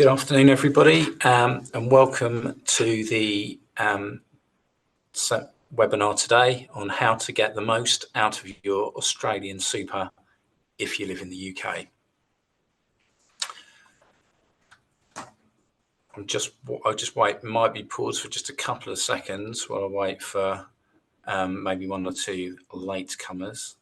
Good afternoon, everybody, and welcome to the webinar today on how to get the most out of your Australian super if you live in the UK. I'll just wait, might be paused for just a couple of seconds while I wait for maybe one or two latecomers.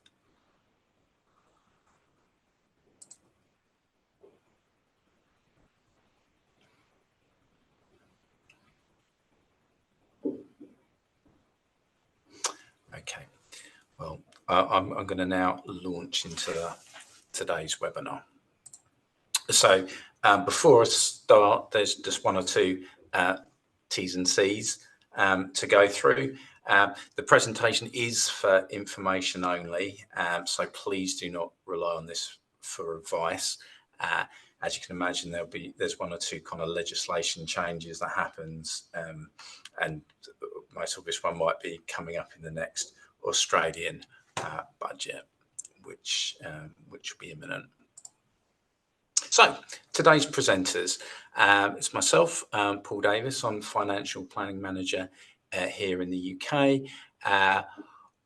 Okay, well, I'm going to now launch into today's webinar. So before I start, there's just one or two T's and C's to go through. The presentation is for information only, so please do not rely on this for advice. As you can imagine, there's one or two kind of legislation changes that happens, and most obvious one might be coming up in the next Australian budget, which will be imminent. So today's presenters, it's myself, Paul Davis. I'm Financial Planning Manager here in the UK.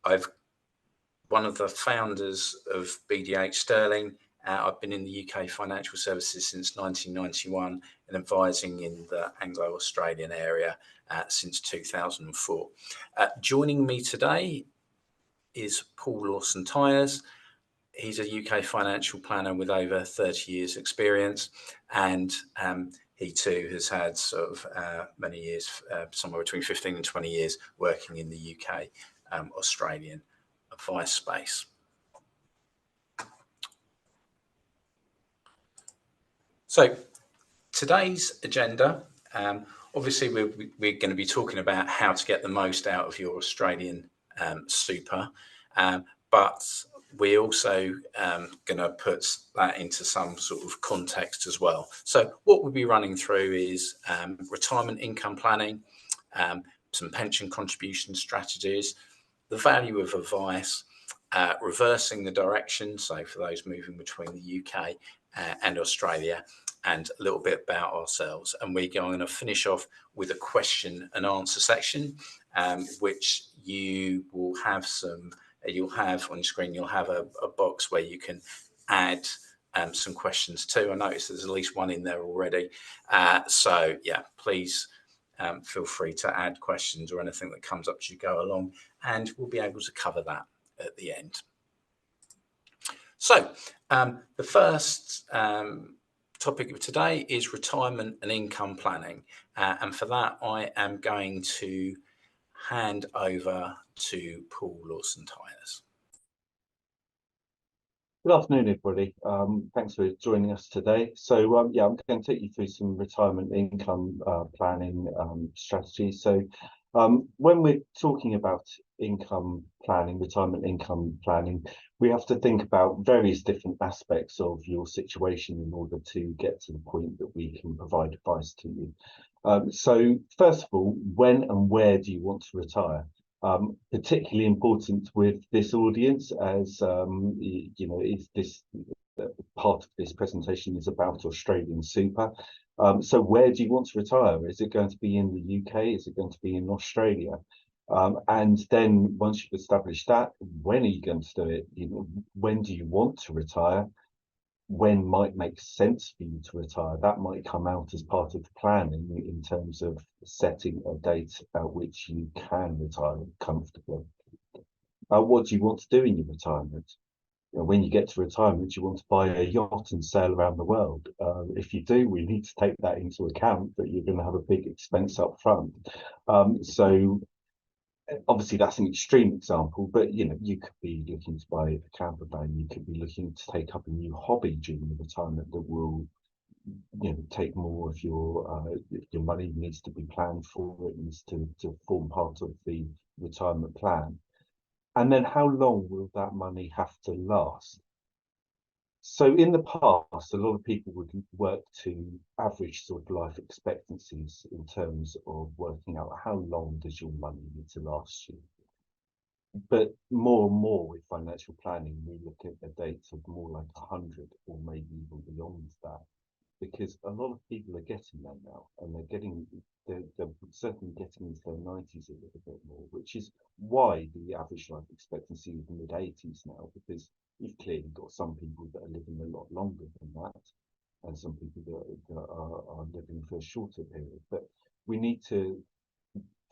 I've one of the founders of BDH Sterling. I've been in the UK financial services since 1991 and advising in the Anglo-Australian area since 2004. Joining me today is Paul Lawson-Tyers. He's a UK financial planner with over 30 years experience, and he too has had sort of many years, somewhere between 15 and 20 years working in the UK Australian advice space. So today's agenda, obviously we're going to be talking about how to get the most out of your Australian super, but we're also going to put that into some sort of context as well. So what we'll be running through is retirement income planning, some pension contribution strategies, the value of advice, reversing the direction, so for those moving between the UK and Australia, and a little bit about ourselves. And we're going to finish off with a question and answer section, which you will have you'll have on your screen, you'll have a box where you can add some questions too. I noticed there's at least one in there already. So yeah, please feel free to add questions or anything that comes up as you go along, and we'll be able to cover that at the end. So the first topic of today is retirement and income planning. And for that, I am going to hand over to Paul Lawson-Tyers. Good afternoon, everybody. Thanks for joining us today. So yeah, I'm going to take you through some retirement income planning strategies. So when we're talking about income planning, retirement income planning, we have to think about various different aspects of your situation in order to get to the point that we can provide advice to you. So first of all, when and where do you want to retire? Particularly important with this audience, as you know, is this part of this presentation is about Australian super. So where do you want to retire? Is it going to be in the UK? Is it going to be in Australia? And then once you've established that, when are you going to do it? You know, when do you want to retire? When might make sense for you to retire? That might come out as part of the planning in terms of setting a date at which you can retire comfortably. What do you want to do in your retirement? You know, when you get to retirement, you want to buy a yacht and sail around the world. If you do, we need to take that into account, that you're going to have a big expense up front. So obviously that's an extreme example, but you know, you could be looking to buy a camper van, you could be looking to take up a new hobby during the retirement that will, you know, take more of your money needs to be planned for, it needs to form part of the retirement plan. And then how long will that money have to last? So in the past, a lot of people would work to average sort of life expectancies in terms of working out how long does your money need to last you. But more and more with financial planning, we look at a date of more like 100 or maybe even beyond that. because a lot of people are getting there now, and they're certainly getting into their 90s a little bit more, which is why the average life expectancy is mid 80s now, because you've clearly got some people that are living a lot longer than that, and some people that are living for a shorter period. But we need to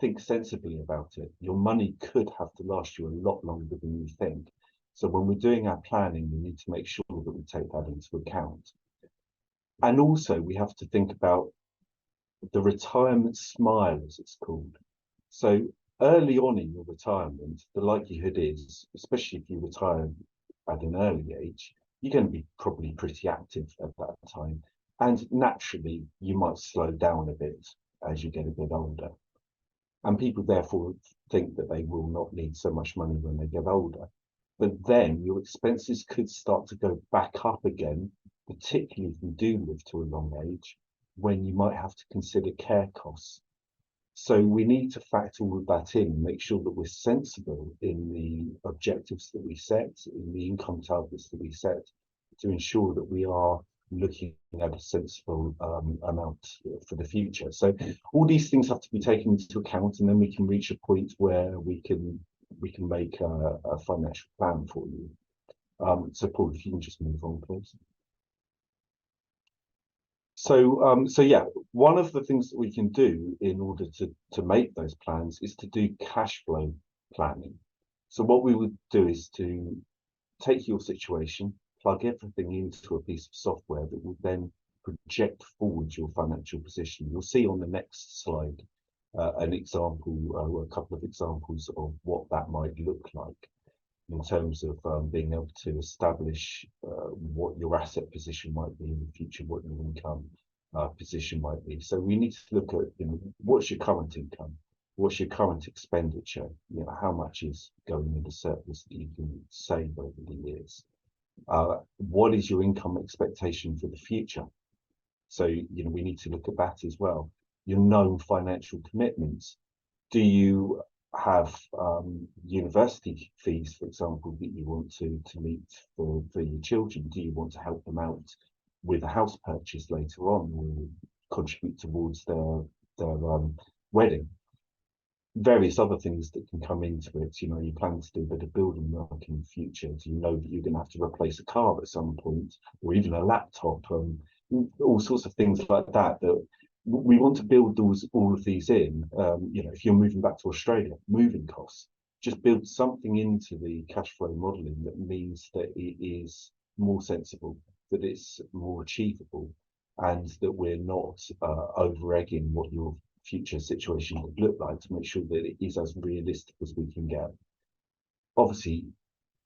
think sensibly about it. Your money could have to last you a lot longer than you think. So when we're doing our planning, we need to make sure that we take that into account. And also we have to think about the retirement smile, as it's called. So early on in your retirement, the likelihood is, especially if you retire at an early age, you're going to be probably pretty active at that time. And naturally, you might slow down a bit as you get a bit older. And people therefore think that they will not need so much money when they get older. But then your expenses could start to go back up again, particularly if you do live to a long age, when you might have to consider care costs. So we need to factor all of that in and make sure that we're sensible in the objectives that we set, in the income targets that we set, to ensure that we are looking at a sensible amount for the future. So all these things have to be taken into account, and then we can reach a point where we can make a financial plan for you. So Paul, if you can just move on, please. So yeah, one of the things that we can do in order to make those plans is to do cash flow planning. So what we would do is to take your situation, plug everything into a piece of software that will then project forward your financial position. You'll see on the next slide an example, or a couple of examples of what that might look like in terms of being able to establish what your asset position might be in the future, what your income position might be. So we need to look at, what's your current income, what's your current expenditure, how much is going into surplus that you can save over the years. What is your income expectation for the future? So we need to look at that as well. Your known financial commitments. Do you have university fees, for example, that you want to meet for your children? Do you want to help them out with a house purchase later on, or contribute towards their wedding? Various other things that can come into it. You plan to do a bit of building work in the future. Do you know that you're going to have to replace a car at some point, or even a laptop? All sorts of things like that we want to build all of these in. If you're moving back to Australia, moving costs, just build something into the cash flow modelling that means that it is more sensible, that it's more achievable, and that we're not over-egging what your future situation would look like, to make sure that it is as realistic as we can get. Obviously,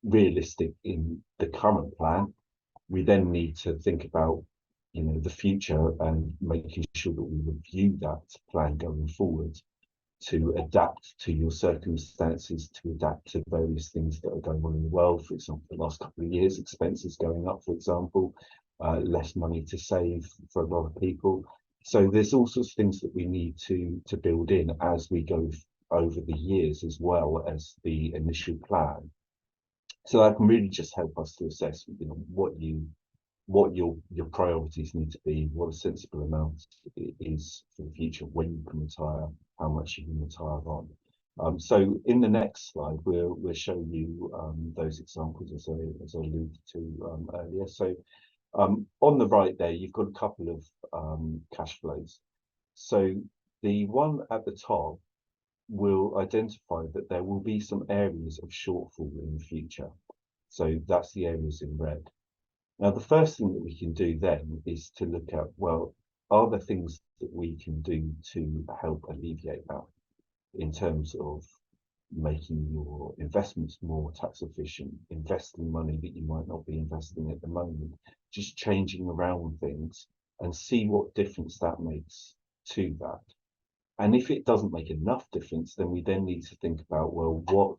realistic in the current plan. We then need to think about the future, and making sure that we review that plan going forward to adapt to your circumstances, to adapt to various things that are going on in the world. For example, the last couple of years, expenses going up, for example, less money to save for a lot of people. So there's all sorts of things that we need to build in as we go over the years, as well as the initial plan. So that can really just help us to assess, what your priorities need to be, what a sensible amount is for the future, when you can retire, how much you can retire on. So in the next slide, we'll show you those examples as I alluded to earlier. So on the right there, you've got a couple of cash flows. So the one at the top will identify that there will be some areas of shortfall in the future. So that's the areas in red. Now, the first thing that we can do then is to look at, well, are there things that we can do to help alleviate that, in terms of making your investments more tax efficient, investing money that you might not be investing at the moment, just changing around things, and see what difference that makes to that. And if it doesn't make enough difference, then we then need to think about, well, what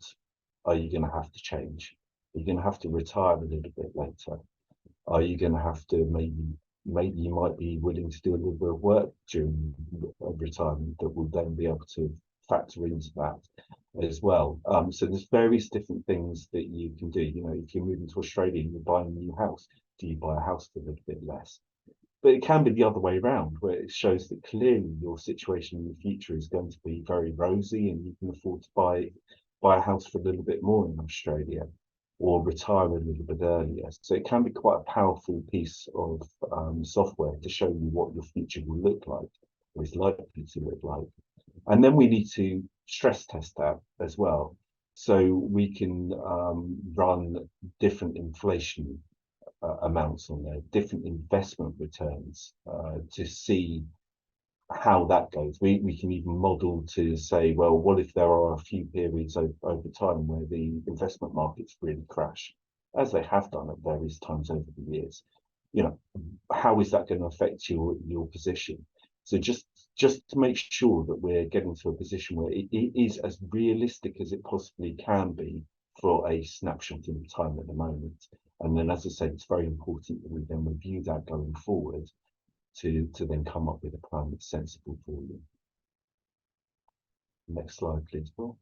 are you going to have to change? Are you going to have to retire a little bit later? Are you going to have to maybe you might be willing to do a little bit of work during retirement that will then be able to factor into that as well. So there's various different things that you can do. If you're moving to Australia and you're buying a new house, do you buy a house for a little bit less? But it can be the other way around, where it shows that clearly your situation in the future is going to be very rosy and you can afford to buy a house for a little bit more in Australia or retire a little bit earlier. So it can be quite a powerful piece of software to show you what your future will look like, or is likely to look like. And then we need to stress test that as well. So we can run different inflation amounts on there, different investment returns to see how that goes. We can even model to say, well, what if there are a few periods over time where the investment markets really crash, as they have done at various times over the years? You know, how is that going to affect your position? So just to make sure that we're getting to a position where it is as realistic as it possibly can be for a snapshot in time at the moment. And then, as I said, it's very important that we then review that going forward to then come up with a plan that's sensible for you. Next slide, please, Paul.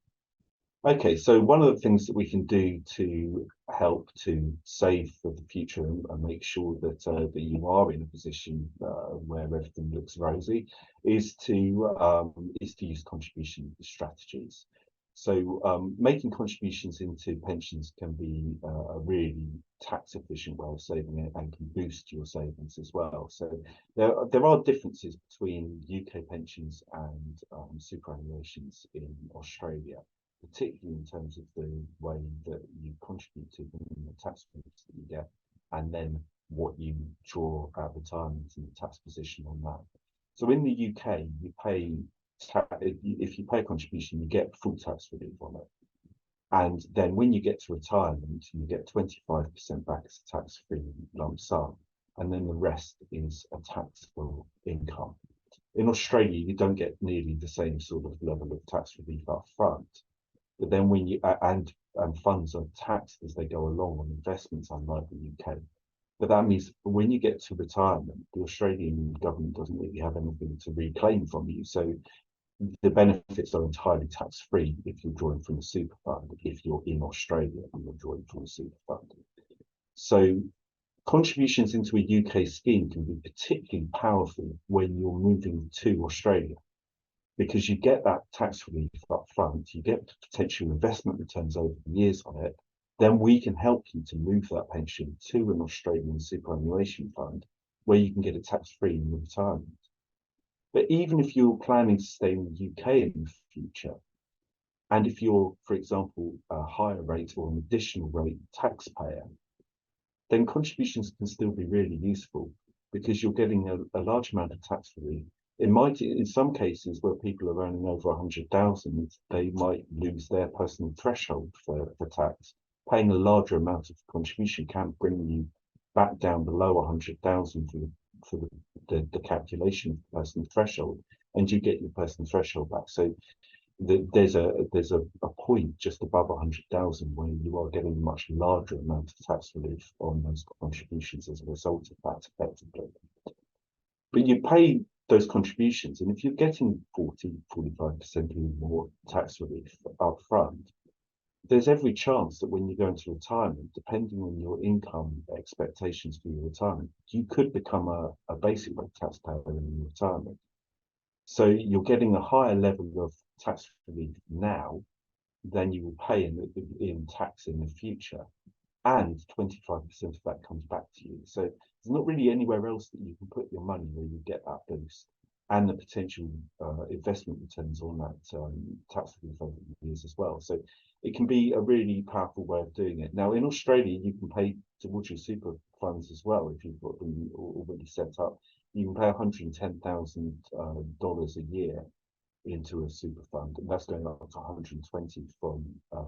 Okay, so one of the things that we can do to help to save for the future and make sure that that you are in a position where everything looks rosy is to use contribution strategies. So making contributions into pensions can be a really tax efficient way of saving it and can boost your savings as well. So there are differences between UK pensions and superannuations in Australia, particularly in terms of the way that you contribute to them and the tax rates that you get, and then what you draw at retirement and the tax position on that. So in the UK, you pay if you pay a contribution, you get full tax relief on it. And then when you get to retirement, you get 25% back as a tax-free lump sum, and then the rest is a taxable income. In Australia, you don't get nearly the same sort of level of tax relief up front. But then when you and funds are taxed as they go along on investments, unlike the UK. But that means when you get to retirement, the Australian government doesn't really have anything to reclaim from you. So the benefits are entirely tax-free if you're drawing from a super fund, if you're in Australia and you're drawing from a super fund. So contributions into a UK scheme can be particularly powerful when you're moving to Australia, because you get that tax relief up front, you get potential investment returns over the years on it, then we can help you to move that pension to an Australian superannuation fund where you can get it tax-free in your retirement. But even if you're planning to stay in the UK in the future, and if you're, for example, a higher rate or an additional rate taxpayer, then contributions can still be really useful because you're getting a large amount of tax relief. In some cases where people are earning over 100,000, they might lose their personal threshold for tax. Paying a larger amount of contribution can bring you back down below 100,000 for the calculation of the personal threshold, and you get your personal threshold back. So there's a point just above 100,000 where you are getting a much larger amount of tax relief on those contributions as a result of that, effectively. But you pay those contributions, and if you're getting 45% or more tax relief up front, there's every chance that when you go into retirement, depending on your income expectations for your retirement, you could become a basic rate taxpayer in your retirement. So you're getting a higher level of tax relief now than you will pay in tax in the future, and 25% of that comes back to you. So there's not really anywhere else that you can put your money where you get that boost and the potential investment returns on that tax relief over the years as well. So it can be a really powerful way of doing it. Now, in Australia, you can pay towards your super funds as well if you've got them already set up. You can pay $110,000 a year into a super fund, and that's going up to 120 from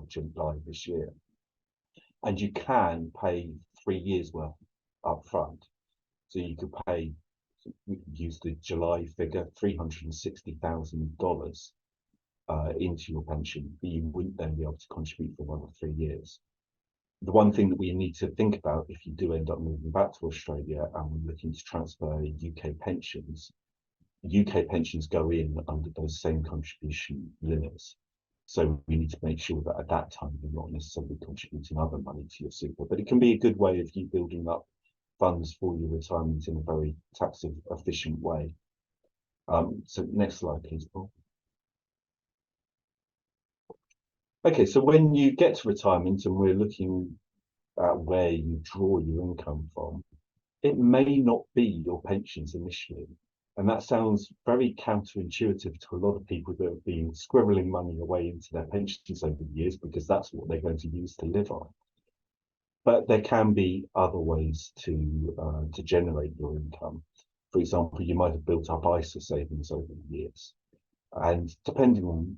July this year. And you can pay 3 years worth up front. So you could pay, use the July figure, $360,000 into your pension, but you wouldn't then be able to contribute for another 3 years. The one thing that we need to think about if you do end up moving back to Australia and we're looking to transfer UK pensions go in under those same contribution limits. So we need to make sure that at that time you're not necessarily contributing other money to your super, but it can be a good way of you building up funds for your retirement in a very tax efficient way. So next slide, please, Paul. Okay, so when you get to retirement and we're looking at where you draw your income from, it may not be your pensions initially. And that sounds very counterintuitive to a lot of people that have been scribbling money away into their pensions over the years because that's what they're going to use to live on. But there can be other ways to generate your income. For example, you might have built up ISA savings over the years. And depending on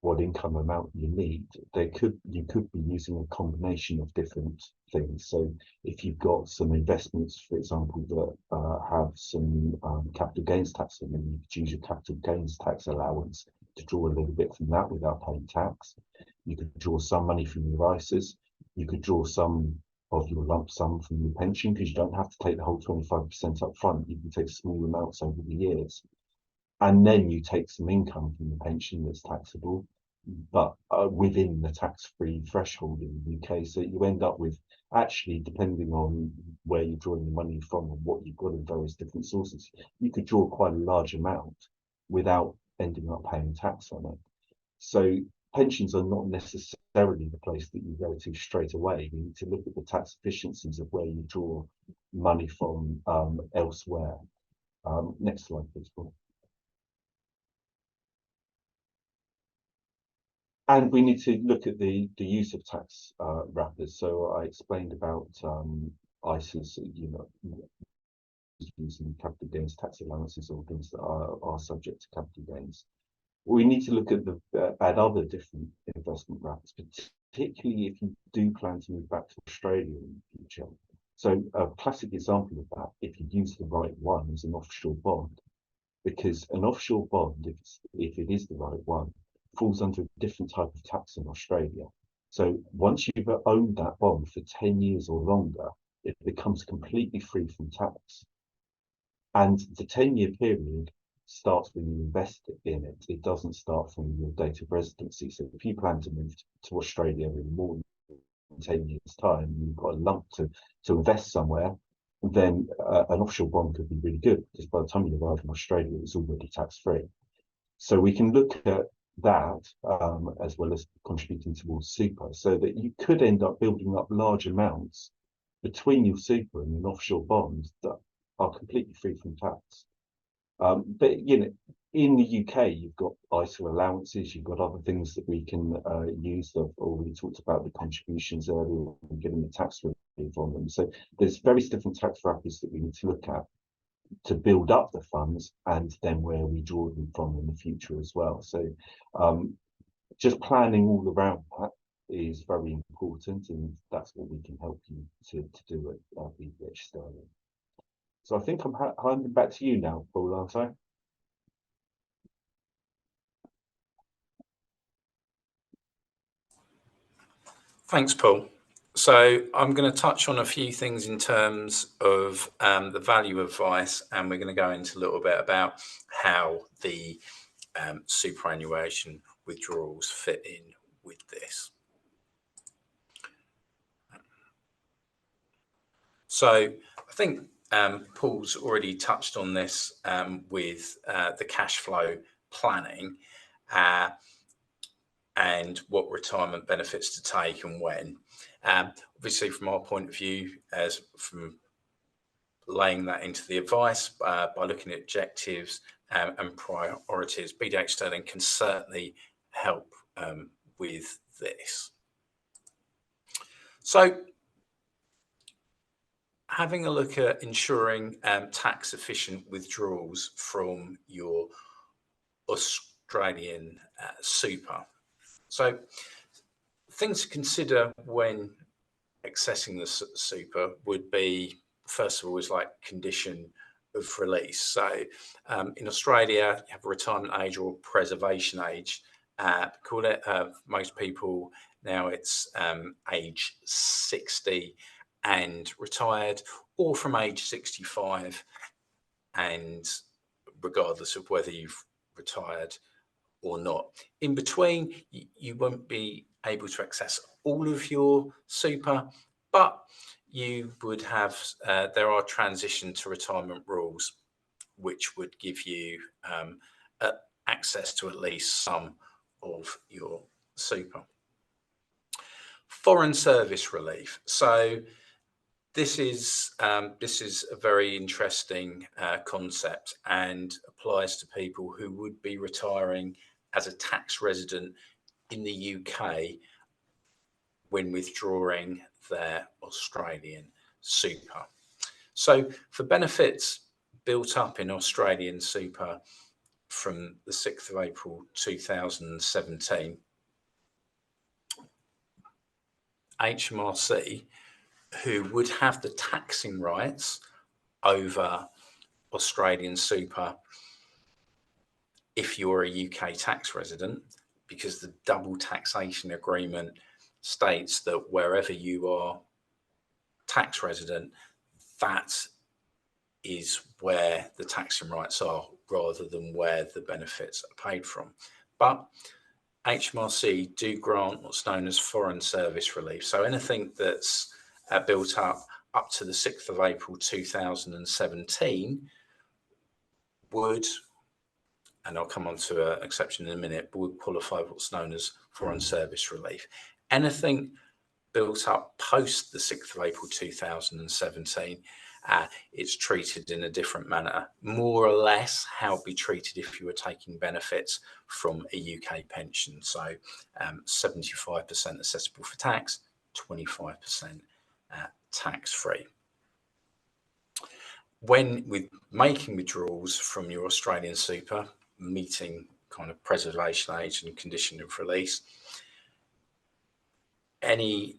what income amount you need, you could be using a combination of different things. So if you've got some investments, for example, that have some capital gains tax in them, you could use your capital gains tax allowance to draw a little bit from that without paying tax. You could draw some money from your ISAs. You could draw some of your lump sum from your pension because you don't have to take the whole 25% up front. You can take small amounts over the years. And then you take some income from the pension that's taxable, but within the tax-free threshold in the UK. So you end up with, actually, depending on where you're drawing the money from and what you've got in various different sources, you could draw quite a large amount without ending up paying tax on it. So pensions are not necessarily the place that you go to straight away. You need to look at the tax efficiencies of where you draw money from elsewhere. Next slide, please, Paul. And we need to look at the use of tax wrappers. So I explained about ISAs, using capital gains tax allowances or things that are subject to capital gains. We need to look at other different investment wrappers, particularly if you do plan to move back to Australia in the future. So a classic example of that, if you use the right one, is an offshore bond, because an offshore bond, if it is the right one, falls under a different type of tax in Australia. So once you've owned that bond for 10 years or longer, it becomes completely free from tax. And the 10-year period starts when you invest in it. It doesn't start from your date of residency. So if you plan to move to Australia in more than 10 years' time, you've got a lump to invest somewhere, then an offshore bond could be really good because by the time you arrive in Australia, it's already tax-free. So we can look at that as well as contributing towards super, so that you could end up building up large amounts between your super and an offshore bond that are completely free from tax. But in the UK, you've got ISA allowances, you've got other things that we can use. That already talked about the contributions earlier, and getting the tax relief on them. So there's various different tax wrappers that we need to look at to build up the funds, and then where we draw them from in the future as well. So just planning all around that is very important, and that's what we can help you to do at BBH Sterling. So I think I'm handing back to you now, Paul, aren't I? Thanks, Paul. So I'm going to touch on a few things in terms of the value advice, and we're going to go into a little bit about how the superannuation withdrawals fit in with this. So I think Paul's already touched on this with the cash flow planning and what retirement benefits to take and when. Obviously, from our point of view, as from laying that into the advice by looking at objectives and priorities, BBH Sterling can certainly help with this. So having a look at ensuring tax efficient withdrawals from your Australian super. So things to consider when accessing the super would be, first of all, is like condition of release. So in Australia, you have a retirement age or preservation age, call it. Most people now it's age 60 and retired, or from age 65, and regardless of whether you've retired or not. In between, you won't be able to access all of your super, but you would have, there are transition to retirement rules, which would give you access to at least some of your super. Foreign service relief. So this is a very interesting concept and applies to people who would be retiring as a tax resident in the UK when withdrawing their Australian super. So for benefits built up in Australian super from the 6th of April 2017, HMRC, who would have the taxing rights over Australian super if you're a UK tax resident, because the double taxation agreement states that wherever you are tax resident, that is where the taxing rights are rather than where the benefits are paid from. But HMRC do grant what's known as foreign service relief. So anything that's built up to the 6th of April 2017 would, and I'll come on to an exception in a minute, but would qualify what's known as foreign service relief. Anything built up post the 6th of April 2017, it's treated in a different manner, more or less how it'd be treated if you were taking benefits from a UK pension. So 75% assessable for tax, 25% tax-free. When with making withdrawals from your Australian super, meeting kind of preservation age and condition of release, any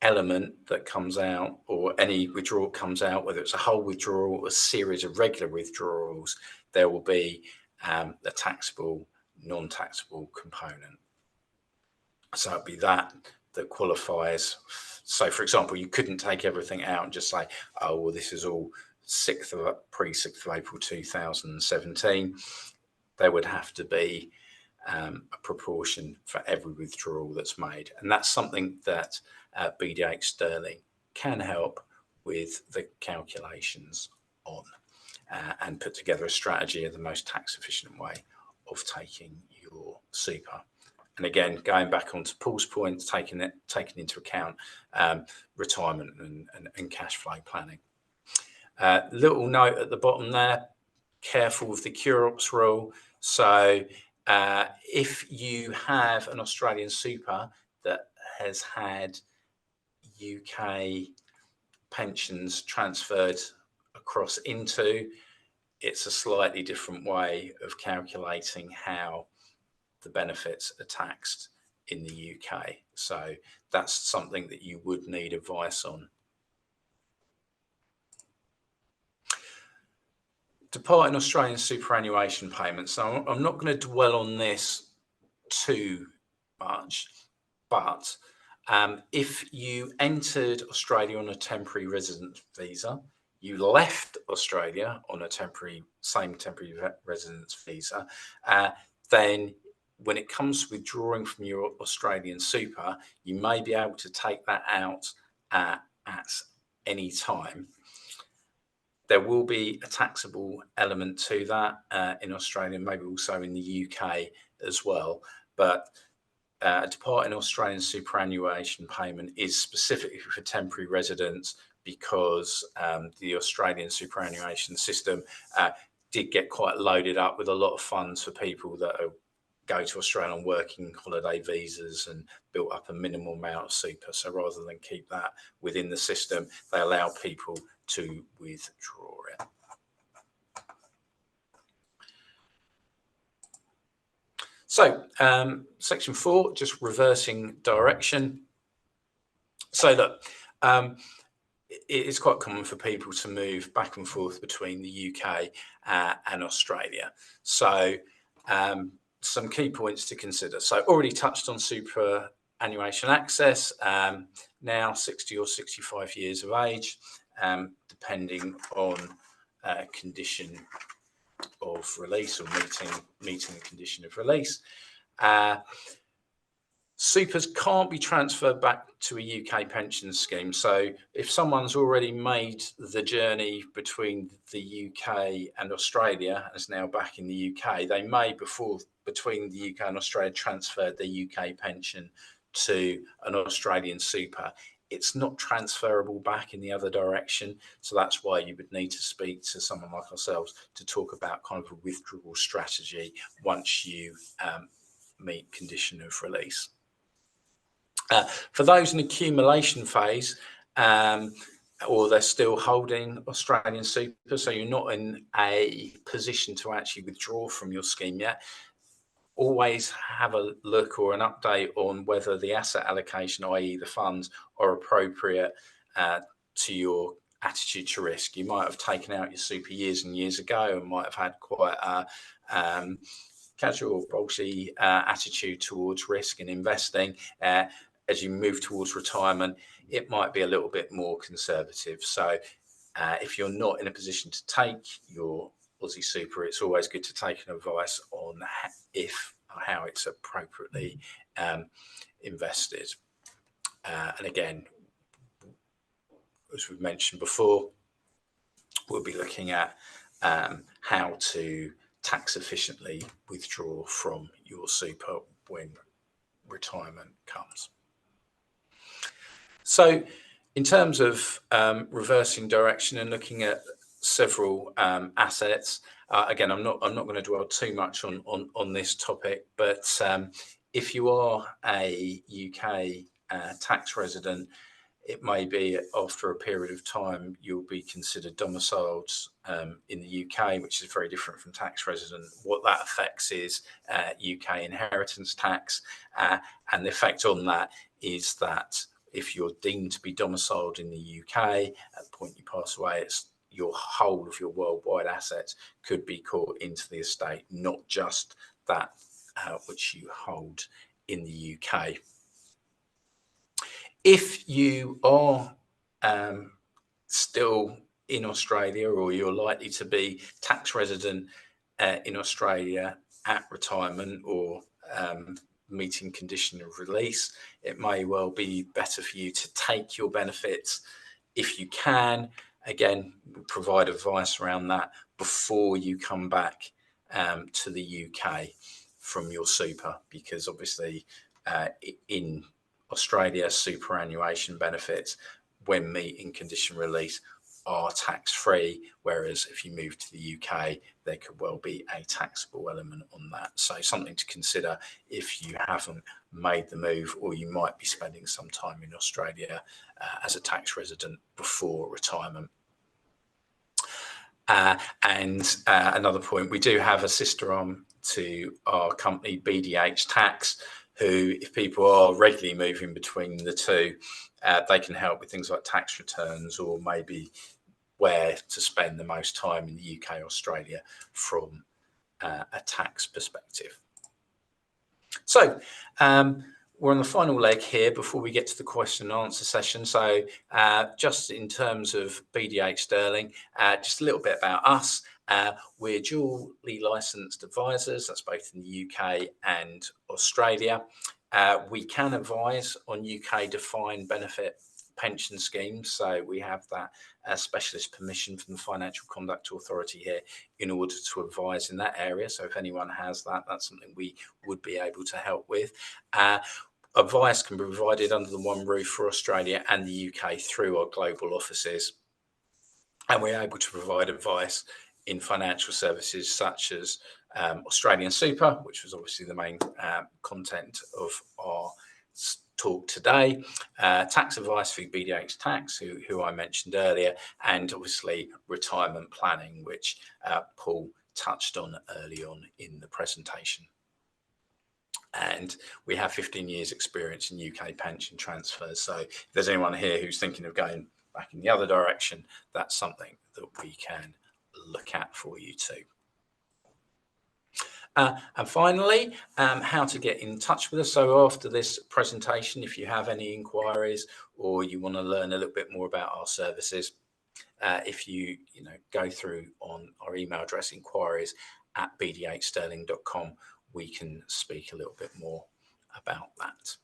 element that comes out or any withdrawal comes out, whether it's a whole withdrawal or a series of regular withdrawals, there will be a taxable, non-taxable component. So it'd be that qualifies. So for example, you couldn't take everything out and just say, oh, well, this is all pre-6th of April 2017. There would have to be a proportion for every withdrawal that's made. And that's something that BDH Sterling can help with the calculations on and put together a strategy of the most tax efficient way of taking your super. And again, going back onto Paul's point, taking into account retirement and cash flow planning. Little note at the bottom there, careful with the CUROPS rule. So if you have an Australian super that has had UK pensions transferred across into, it's a slightly different way of calculating how the benefits are taxed in the UK. So that's something that you would need advice on. Departing Australian superannuation payments. So I'm not going to dwell on this too much, but if you entered Australia on a temporary residence visa, you left Australia on a same temporary residence visa, then when it comes to withdrawing from your Australian super, you may be able to take that out at any time. There will be a taxable element to that in Australia, maybe also in the UK as well. But departing Australian superannuation payment is specifically for temporary residents because the Australian superannuation system did get quite loaded up with a lot of funds for people that go to Australia on working holiday visas and built up a minimal amount of super. So rather than keep that within the system, they allow people to withdraw it. So section 4, just reversing direction. So look, it is quite common for people to move back and forth between the UK and Australia. So some key points to consider. So already touched on superannuation access, now 60 or 65 years of age, depending on condition of release or meeting the condition of release. Supers can't be transferred back to a UK pension scheme. So if someone's already made the journey between the UK and Australia and is now back in the UK, they may, between the UK and Australia, transfer the UK pension to an Australian super. It's not transferable back in the other direction. So that's why you would need to speak to someone like ourselves to talk about kind of a withdrawal strategy once you meet condition of release. For those in accumulation phase, or they're still holding Australian super, so you're not in a position to actually withdraw from your scheme yet, always have a look or an update on whether the asset allocation, i.e. the funds, are appropriate to your attitude to risk. You might have taken out your super years and years ago and might have had quite a casual, bolshy attitude towards risk and investing. As you move towards retirement, it might be a little bit more conservative. So if you're not in a position to take your Aussie super, it's always good to take an advice on how it's appropriately invested. And again, as we've mentioned before, we'll be looking at how to tax efficiently withdraw from your super when retirement comes. So in terms of reversing direction and looking at several assets, again, I'm not going to dwell too much on this topic, but if you are a UK tax resident, it may be after a period of time you'll be considered domiciled in the UK, which is very different from tax resident. What that affects is UK inheritance tax, and the effect on that is that if you're deemed to be domiciled in the UK at the point you pass away, it's your whole of your worldwide assets could be caught into the estate, not just that which you hold in the UK. If you are still in Australia, or you're likely to be tax resident in Australia at retirement or meeting condition of release, it may well be better for you to take your benefits if you can. Again, provide advice around that before you come back to the UK from your super, because obviously in Australia, superannuation benefits when meeting condition release are tax-free, whereas if you move to the UK, there could well be a taxable element on that. So something to consider if you haven't made the move, or you might be spending some time in Australia as a tax resident before retirement. And another point, we do have a sister arm to our company, BDH Tax, who, if people are regularly moving between the two, they can help with things like tax returns, or maybe where to spend the most time in the UK, Australia from a tax perspective. So we're on the final leg here before we get to the question and answer session. So just in terms of BDH Sterling, just a little bit about us. We're dually licensed advisors, that's both in the UK and Australia. We can advise on UK defined benefit pension schemes, so we have that specialist permission from the Financial Conduct Authority here in order to advise in that area. So if anyone has that, that's something we would be able to help with. Advice can be provided under the one roof for Australia and the UK through our global offices, and we're able to provide advice in financial services such as Australian Super, which was obviously the main content of our talk today, tax advice through BDH Tax, who I mentioned earlier, and obviously retirement planning, which Paul touched on early on in the presentation. And we have 15 years experience in UK pension transfers. So if there's anyone here who's thinking of going back in the other direction, that's something that we can look at for you too. And finally, how to get in touch with us. So after this presentation, if you have any inquiries or you want to learn a little bit more about our services, if you go through on our email address, inquiries@bdhsterling.com, we can speak a little bit more about that.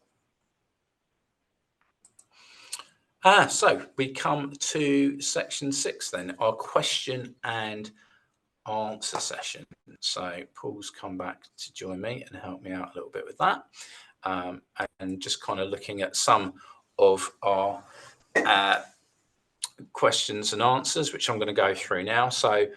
So we come to section 6 then, our question and answer session. So Paul's come back to join me and help me out a little bit with that. And just kind of looking at some of our questions and answers, which I'm going to go through now. So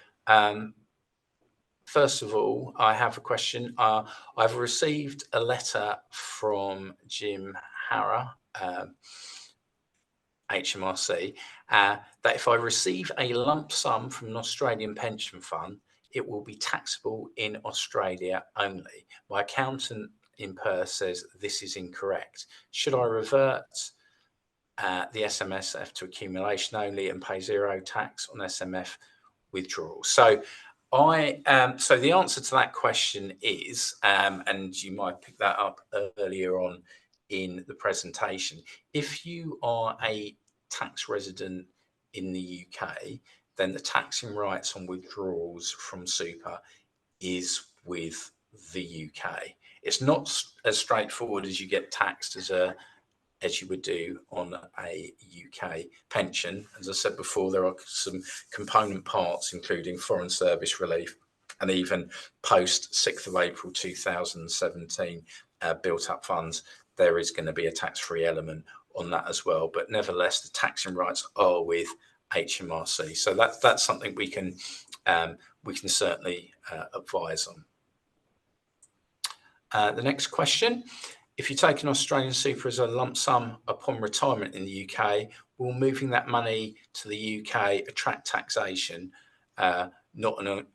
first of all, I have a question. I've received a letter from Jim Harrer, HMRC, that if I receive a lump sum from an Australian pension fund, it will be taxable in Australia only. My accountant in Perth says this is incorrect. Should I revert the SMSF to accumulation only and pay zero tax on SMF withdrawals? So so the answer to that question is, and you might pick that up earlier on in the presentation, if you are a tax resident in the UK, then the taxing rights on withdrawals from super is with the UK. It's not as straightforward as you get taxed as you would do on a UK pension. As I said before, there are some component parts, including foreign service relief, and even post 6th of April 2017 built up funds, there is going to be a tax-free element on that as well. But nevertheless, the taxing rights are with HMRC. So that's something we can certainly advise on. The next question. If you take an Australian super as a lump sum upon retirement in the UK, will moving that money to the UK attract taxation, not an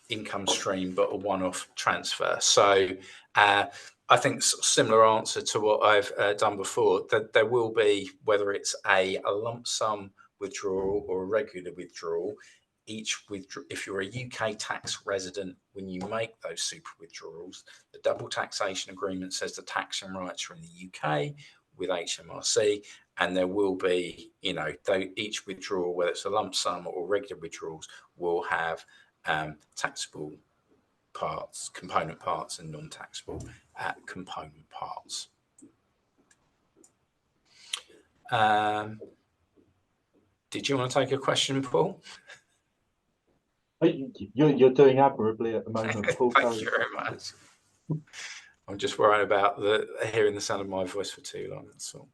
income stream, but a one-off transfer? So I think similar answer to what I've done before, that there will be, whether it's a lump sum withdrawal or a regular withdrawal, if you're a UK tax resident, when you make those super withdrawals, the double taxation agreement says the taxing rights are in the UK with HMRC, and there will be, each withdrawal, whether it's a lump sum or regular withdrawals, will have taxable parts, component parts, and non-taxable component parts. Did you want to take a question, Paul? You're doing admirably at the moment, Paul. Thank you very much. I'm just worried about hearing the sound of my voice for too long. That's all.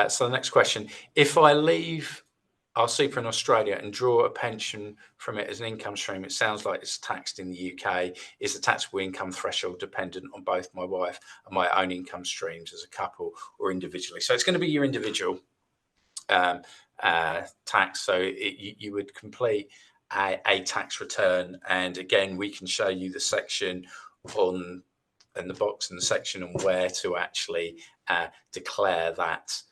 So the next question: if I leave our super in Australia and draw a pension from it as an income stream, it sounds like it's taxed in the UK. Is the taxable income threshold dependent on both my wife and my own income streams as a couple or individually? So it's going to be your individual tax. So you would complete a tax return, and again, we can show you the section and the box in the section on where to actually declare that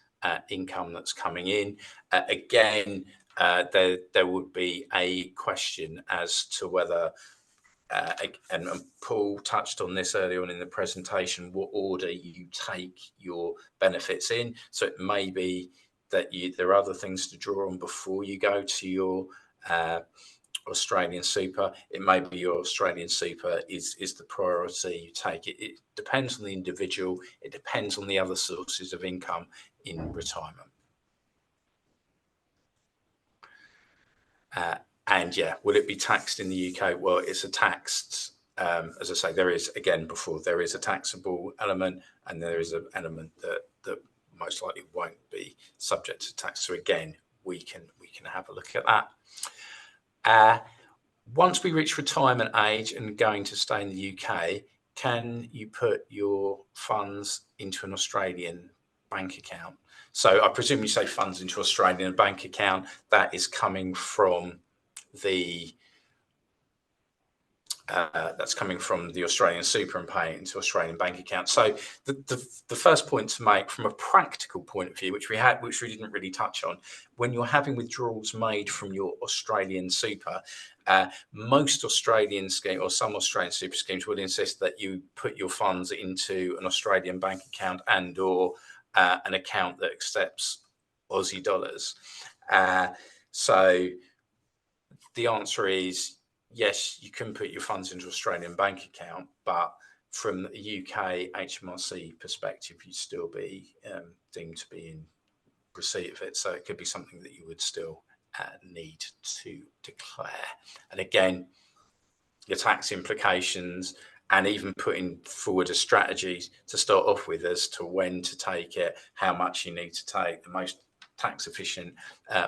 income that's coming in. Again, there would be a question as to whether, and Paul touched on this earlier on in the presentation, what order you take your benefits in. So it may be that there are other things to draw on before you go to your Australian super. It may be your Australian super is the priority you take. It depends on the individual. It depends on the other sources of income in retirement. And yeah, will it be taxed in the UK? Well, it's a taxed, as I say, there is a taxable element, and there is an element that most likely won't be subject to tax. So again, we can have a look at that. Once we reach retirement age and going to stay in the UK, can you put your funds into an Australian bank account? So I presume you say funds into Australian bank account. That is coming from the Australian super and paying into Australian bank account. So the first point to make from a practical point of view, which we didn't really touch on, when you're having withdrawals made from your Australian super, most Australian schemes or some Australian super schemes will insist that you put your funds into an Australian bank account and or an account that accepts Aussie dollars. So the answer is yes, you can put your funds into Australian bank account, but from the UK HMRC perspective, you'd still be deemed to be in receipt of it. So it could be something that you would still need to declare. And again, your tax implications, and even putting forward a strategy to start off with as to when to take it, how much you need to take, the most tax efficient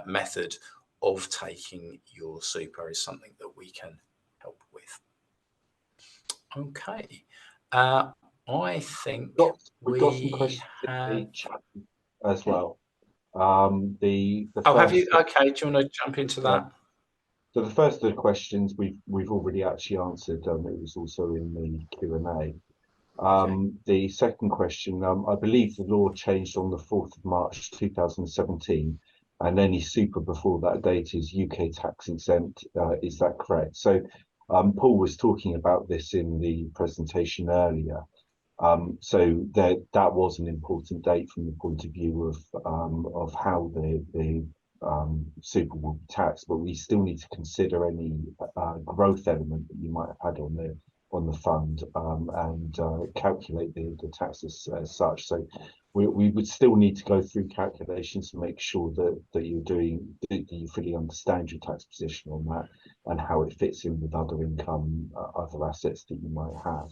method of taking your super is something that we can help with. Okay. I think we've got some questions in the chat as well. The first, have you? Okay, do you want to jump into that? So the first of the questions we've already actually answered. It was also in the Q&A. The second question, I believe the law changed on the 4th of March 2017, and any super before that date is UK tax exempt. Is that correct? So Paul was talking about this in the presentation earlier. So that was an important date from the point of view of how the super will be taxed, but we still need to consider any growth element that you might have had on the fund and calculate the taxes as such. So we would still need to go through calculations to make sure that you fully understand your tax position on that and how it fits in with other income, other assets that you might have.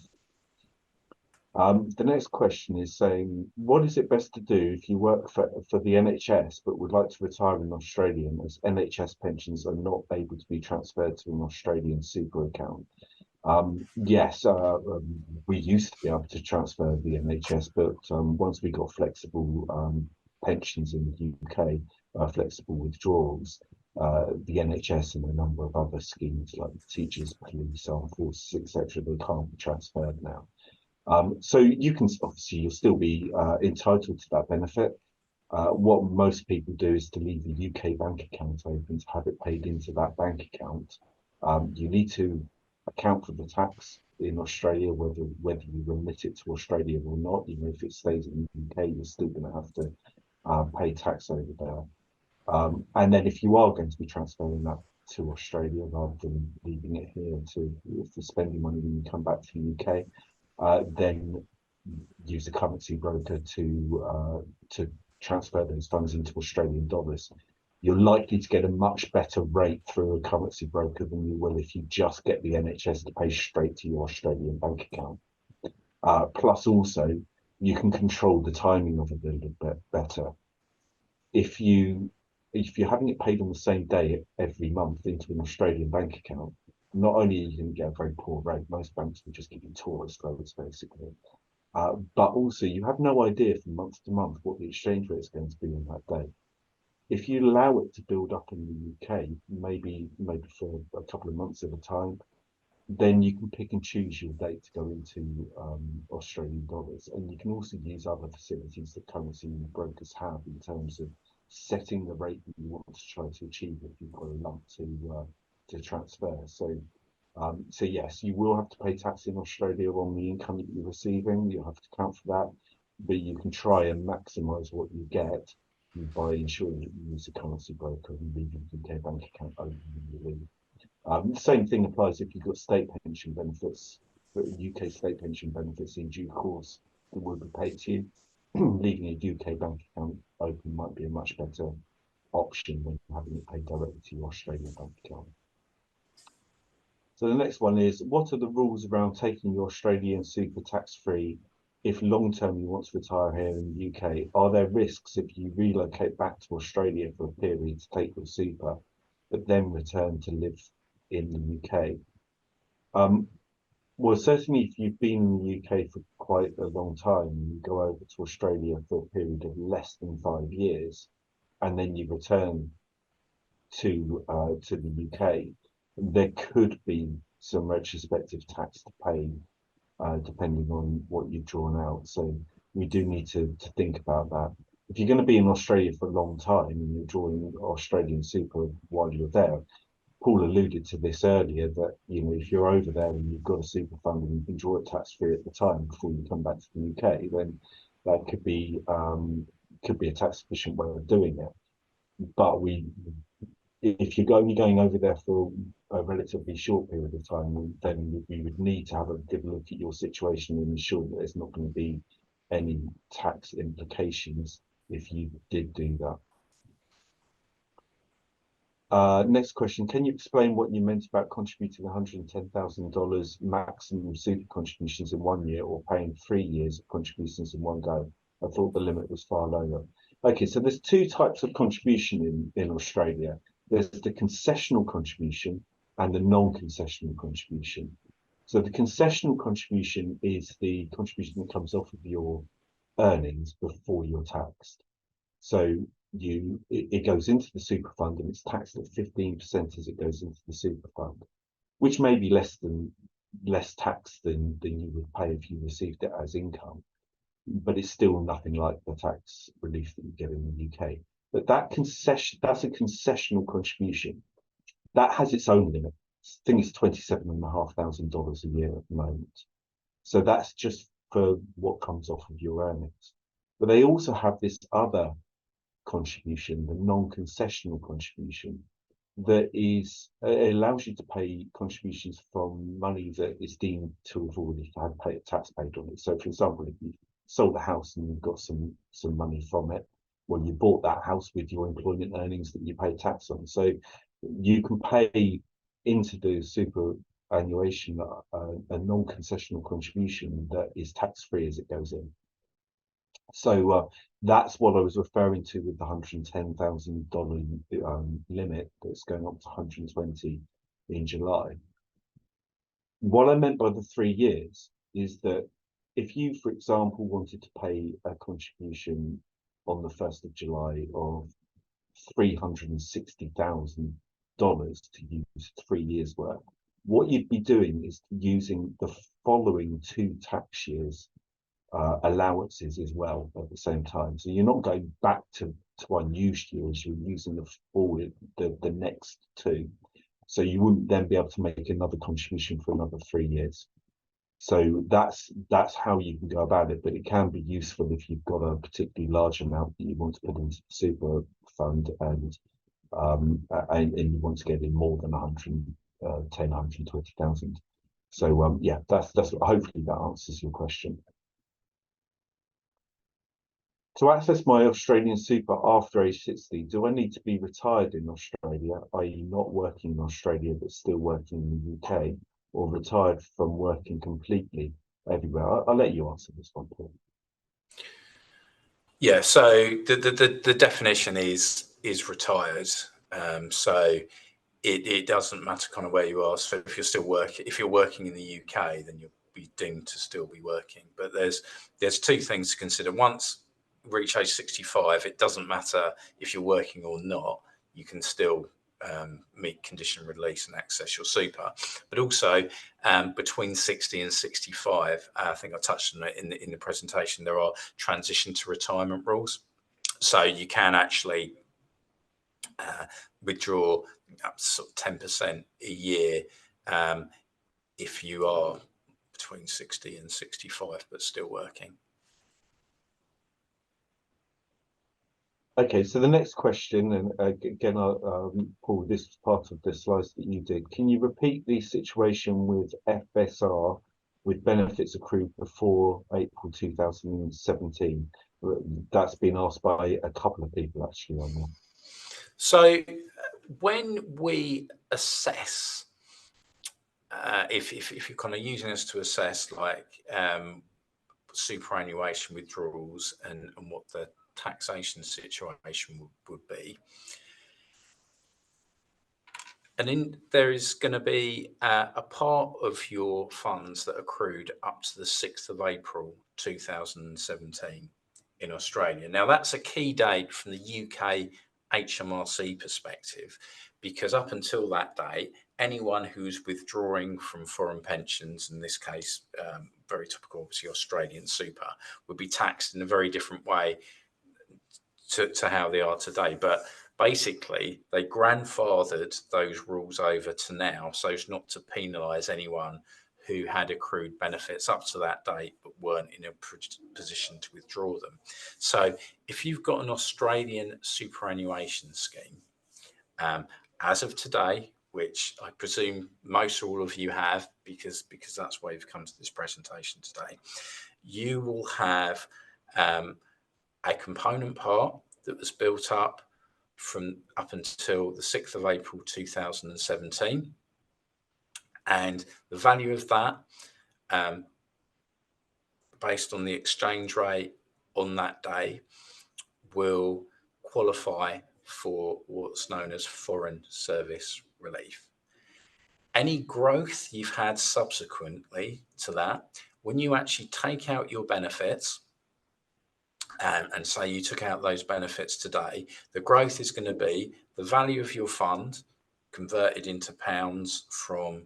The next question is saying, what is it best to do if you work for the NHS but would like to retire in Australia, as NHS pensions are not able to be transferred to an Australian super account? Yes, we used to be able to transfer the NHS, but once we got flexible pensions in the UK, flexible withdrawals, the NHS and a number of other schemes like teachers, police, armed forces, etc., they can't be transferred now. So you can obviously you'll still be entitled to that benefit. What most people do is to leave the UK bank account open to have it paid into that bank account. You need to account for the tax in Australia, whether you remit it to Australia or not. Even if it stays in the UK, you're still going to have to pay tax over there. And then if you are going to be transferring that to Australia rather than leaving it here for spending money when you come back to the UK, then use a currency broker to transfer those funds into Australian dollars. You're likely to get a much better rate through a currency broker than you will if you just get the NHS to pay straight to your Australian bank account. Plus also, you can control the timing of it a little bit better. If you're having it paid on the same day every month into an Australian bank account, not only are you going to get a very poor rate, most banks will just give you tourist rates basically, but also you have no idea from month to month what the exchange rate is going to be on that day. If you allow it to build up in the UK, maybe for a couple of months at a time, then you can pick and choose your date to go into Australian dollars. And you can also use other facilities that currency brokers have in terms of setting the rate that you want to try to achieve if you've got a lump to transfer. So yes, you will have to pay tax in Australia on the income that you're receiving. You'll have to account for that, but you can try and maximise what you get by ensuring that you use a currency broker and leave your UK bank account open when you leave. The same thing applies if you've got state pension benefits, but UK state pension benefits in due course that will be paid to you. Leaving a UK bank account open might be a much better option than having it paid directly to your Australian bank account. So the next one is, what are the rules around taking your Australian super tax-free if long-term you want to retire here in the UK? Are there risks if you relocate back to Australia for a period to take your super, but then return to live in the UK? Well, certainly if you've been in the UK for quite a long time, and you go over to Australia for a period of less than 5 years, and then you return to the UK, there could be some retrospective tax to pay, depending on what you've drawn out. So we do need to think about that. If you're going to be in Australia for a long time and you're drawing Australian super while you're there, Paul alluded to this earlier, that if you're over there and you've got a super fund and you can draw it tax-free at the time before you come back to the UK, then that could be a tax efficient way of doing it. But if you're only going over there for a relatively short period of time, then we would need to have a good look at your situation and ensure that there's not going to be any tax implications if you did do that. Next question, can you explain what you meant about contributing $110,000 maximum super contributions in 1 year or paying 3 years of contributions in one go? I thought the limit was far lower. Okay, so there's two types of contribution in Australia. There's the concessional contribution and the non-concessional contribution. So the concessional contribution is the contribution that comes off of your earnings before you're taxed. So it goes into the super fund and it's taxed at 15% as it goes into the super fund, which may be less tax than you would pay if you received it as income, but it's still nothing like the tax relief that you get in the UK. But that's a concessional contribution. That has its own limit. I think it's $27,500 a year at the moment. So that's just for what comes off of your earnings. But they also have this other contribution, the non-concessional contribution, that is it allows you to pay contributions from money that is deemed to have already had tax paid on it. So, for example, if you sold a house and you've got some money from it, well, you bought that house with your employment earnings that you pay tax on. So you can pay into the superannuation a non-concessional contribution that is tax-free as it goes in. So that's what I was referring to with the $110,000 limit that's going up to 120 in July. What I meant by the 3 years is that if you, for example, wanted to pay a contribution on the 1st of July of $360,000 to use 3 years worth, what you'd be doing is using the following 2 tax years allowances as well at the same time. So you're not going back to unused years, you're using the next 2. So you wouldn't then be able to make another contribution for another 3 years. So that's how you can go about it, but it can be useful if you've got a particularly large amount that you want to put into the super fund and you want to get in more than 120,000. So yeah, that's hopefully that answers your question. To access my Australian super after age 60, do I need to be retired in Australia, i.e. not working in Australia but still working in the UK, or retired from working completely everywhere? I'll let you answer this one, Paul. Yeah, so the definition is retired. So it doesn't matter kind of where you are. So if you're working in the UK, then you'll be deemed to still be working. But there's 2 things to consider. Once you reach age 65, it doesn't matter if you're working or not. You can still meet condition release and access your super. But also between 60 and 65, I think I touched on it in the presentation, there are transition to retirement rules. So you can actually withdraw sort of 10% a year if you are between 60 and 65 but still working. Okay, so the next question, and again, Paul, this is part of the slides that you did. Can you repeat the situation with FSR with benefits accrued before April 2017? That's been asked by a couple of people actually on there. So when we assess, if you're kind of using this to assess like superannuation withdrawals and what the taxation situation would be, and then there is going to be a part of your funds that accrued up to the 6th of April 2017 in Australia. Now that's a key date from the UK HMRC perspective, because up until that date, anyone who's withdrawing from foreign pensions, in this case, very typical, obviously Australian super, would be taxed in a very different way to how they are today. But basically, they grandfathered those rules over to now so as not to penalise anyone who had accrued benefits up to that date but weren't in a position to withdraw them. So if you've got an Australian superannuation scheme, as of today, which I presume most or all of you have, because that's why you've come to this presentation today, you will have a component part that was built up from up until the 6th of April 2017, and the value of that, based on the exchange rate on that day, will qualify for what's known as foreign service relief. Any growth you've had subsequently to that, when you actually take out your benefits, and say you took out those benefits today, the growth is going to be the value of your fund converted into pounds from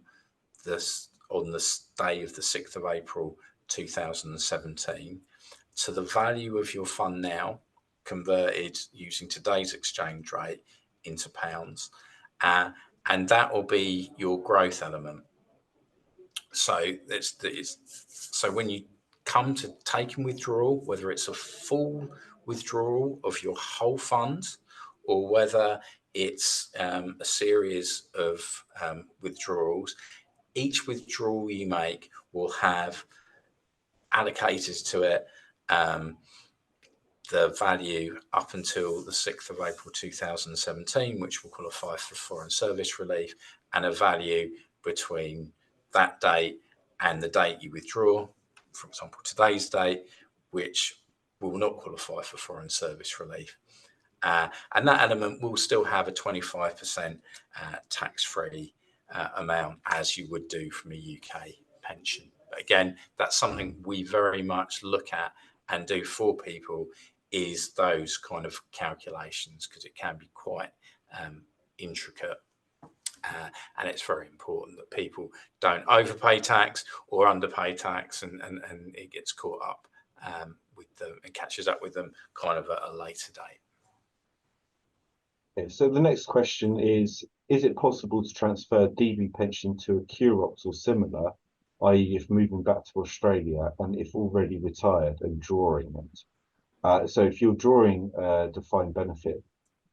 this on the day of the 6th of April 2017 to the value of your fund now converted using today's exchange rate into pounds, and that will be your growth element. So so when you come to taking withdrawal, whether it's a full withdrawal of your whole fund or whether it's a series of withdrawals, each withdrawal you make will have allocated to it the value up until the 6th of April 2017, which will qualify for foreign service relief, and a value between that date and the date you withdraw, for example, today's date, which will not qualify for foreign service relief. And that element will still have a 25% tax-free amount, as you would do from a UK pension. But again, that's something we very much look at and do for people, is those kind of calculations, because it can be quite intricate. And it's very important that people don't overpay tax or underpay tax, and it gets caught up with them and catches up with them kind of at a later date. Okay, so the next question is it possible to transfer DB pension to a QROPS or similar, i.e. if moving back to Australia and if already retired and drawing it? So if you're drawing a defined benefit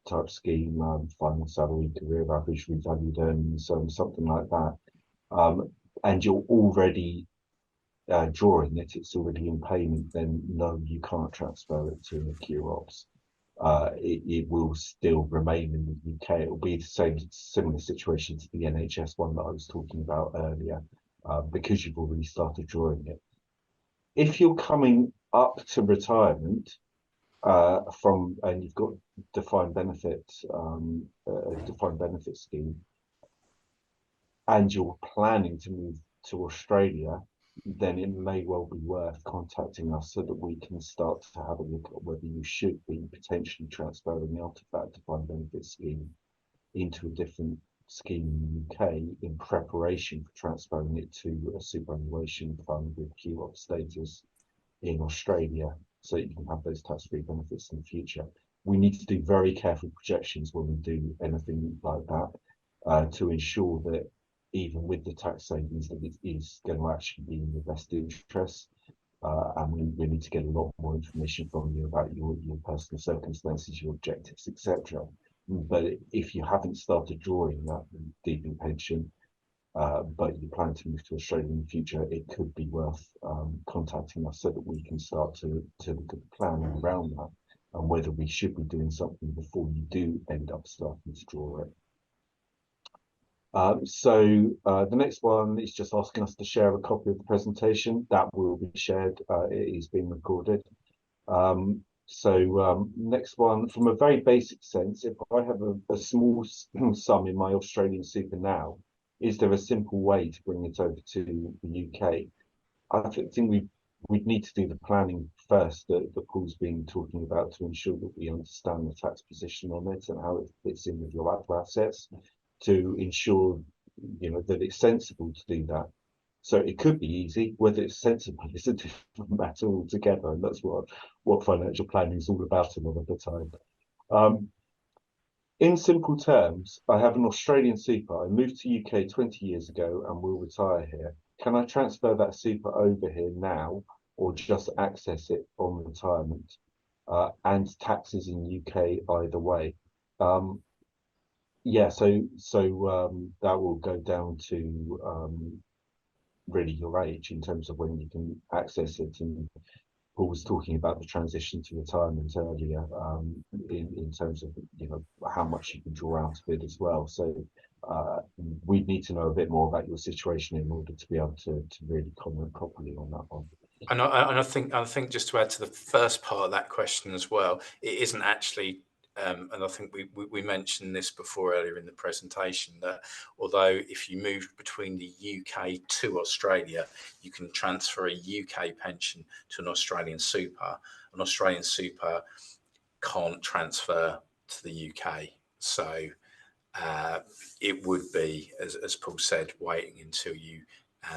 type scheme, final salary, career average, revalued earnings, something like that, and you're already drawing it, it's already in payment, then no, you can't transfer it to a QROPS. It will still remain in the UK. It will be the similar situation to the NHS one that I was talking about earlier, because you've already started drawing it. If you're coming up to retirement and you've got defined benefit, a defined benefit scheme, and you're planning to move to Australia, then it may well be worth contacting us so that we can start to have a look at whether you should be potentially transferring out of that defined benefit scheme into a different scheme in the UK in preparation for transferring it to a superannuation fund with QROP status in Australia, so you can have those tax-free benefits in the future. We need to do very careful projections when we do anything like that, to ensure that even with the tax savings, that it is going to actually be in your best interest. And we need to get a lot more information from you about your personal circumstances, your objectives, etc. But if you haven't started drawing that DB pension, but you plan to move to Australia in the future, it could be worth contacting us so that we can start to look at the planning around that and whether we should be doing something before you do end up starting to draw it. So the next one is just asking us to share a copy of the presentation. That will be shared. It is being recorded. Next one, from a very basic sense, if I have a small sum in my Australian super now, is there a simple way to bring it over to the UK? I think we'd need to do the planning first that Paul's been talking about, to ensure that we understand the tax position on it and how it fits in with your other assets, to ensure that it's sensible to do that. So it could be easy. Whether it's sensible is a different matter altogether, and that's what financial planning is all about a lot of the time. In simple terms, I have an Australian super. I moved to UK 20 years ago and will retire here. Can I transfer that super over here now, or just access it on retirement? And taxes in UK either way. Yeah, so that will go down to really your age in terms of when you can access it. And Paul was talking about the transition to retirement earlier, in terms of how much you can draw out of it as well. So we need to know a bit more about your situation in order to be able to really comment properly on that one. And I think just to add to the first part of that question as well, it isn't actually, and I think we mentioned this before earlier in the presentation, that although if you move between the UK to Australia, you can transfer a UK pension to an Australian super. An Australian super can't transfer to the UK. So it would be, as Paul said, waiting until you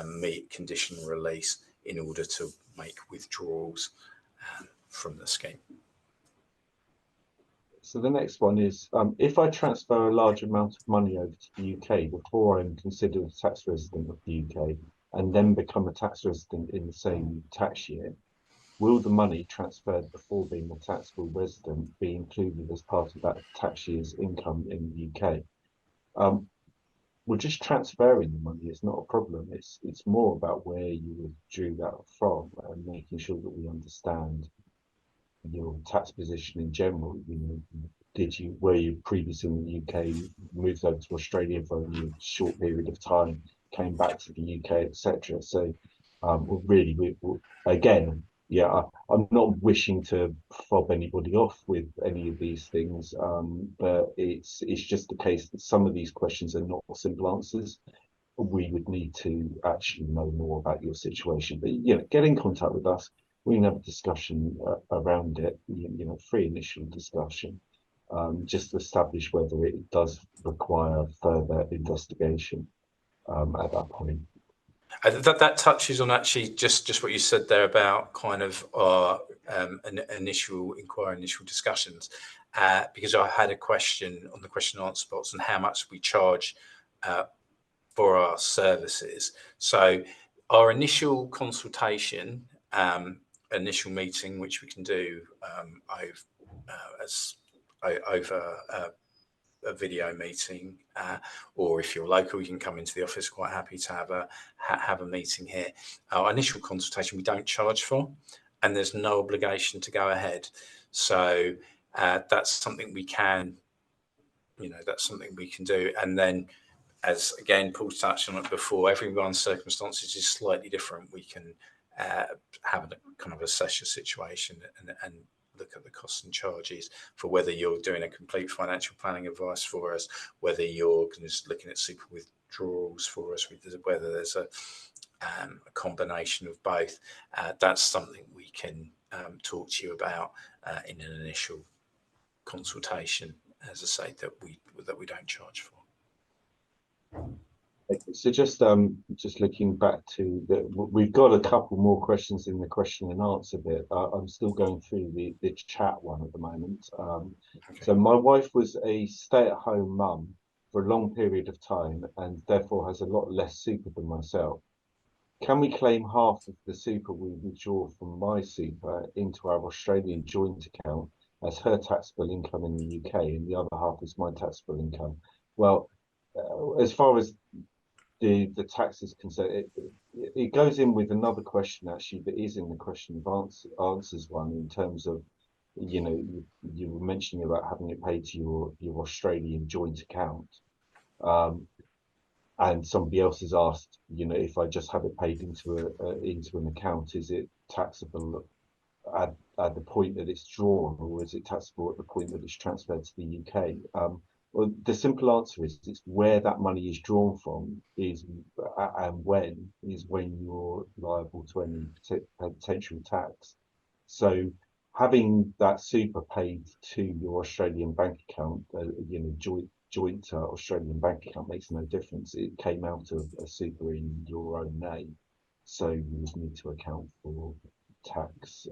meet conditional release in order to make withdrawals from the scheme. So the next one is, if I transfer a large amount of money over to the UK before I'm considered a tax resident of the UK and then become a tax resident in the same tax year, will the money transferred before being a taxable resident be included as part of that tax year's income in the UK? We're just transferring the money. It's not a problem. It's more about where you withdrew that from and making sure that we understand your tax position in general. Were you previously in the UK, moved over to Australia for a short period of time, came back to the UK, etc. So again, yeah, I'm not wishing to fob anybody off with any of these things, but it's just the case that some of these questions are not simple answers. We would need to actually know more about your situation. But get in contact with us. We can have a discussion around it. Free initial discussion, just to establish whether it does require further investigation at that point. That touches on actually just what you said there about kind of our initial inquiry, initial discussions, because I had a question on the question and answer box on how much we charge for our services. So our initial consultation, initial meeting, which we can do over a video meeting, or if you're local, you can come into the office. Quite happy to have a meeting here. Our initial consultation we don't charge for, and there's no obligation to go ahead. So that's something we can, that's something we can do. And then, as again Paul's touched on it before, everyone's circumstances is slightly different. We can have a kind of assess your situation and look at the costs and charges for whether you're doing a complete financial planning advice for us, whether you're just looking at super withdrawals for us, whether there's a combination of both. That's something we can talk to you about in an initial consultation, as I say, that we don't charge for. So just looking back to we've got a couple more questions in the question and answer bit. I'm still going through the chat one at the moment. Okay. So my wife was a stay-at-home mum for a long period of time and therefore has a lot less super than myself. Can we claim half of the super we withdraw from my super into our Australian joint account as her taxable income in the UK, and the other half is my taxable income? Well, as far as the tax is concerned, it goes in with another question actually that is in the question of answers one, in terms of you were mentioning about having it paid to your Australian joint account, and somebody else has asked, if I just have it paid into an account, is it taxable at the point that it's drawn, or is it taxable at the point that it's transferred to the UK? Well, the simple answer is it's where that money is drawn from and when you're liable to any potential tax. So having that super paid to your Australian bank account, joint Australian bank account, makes no difference. It came out of a super in your own name, so you would need to account for tax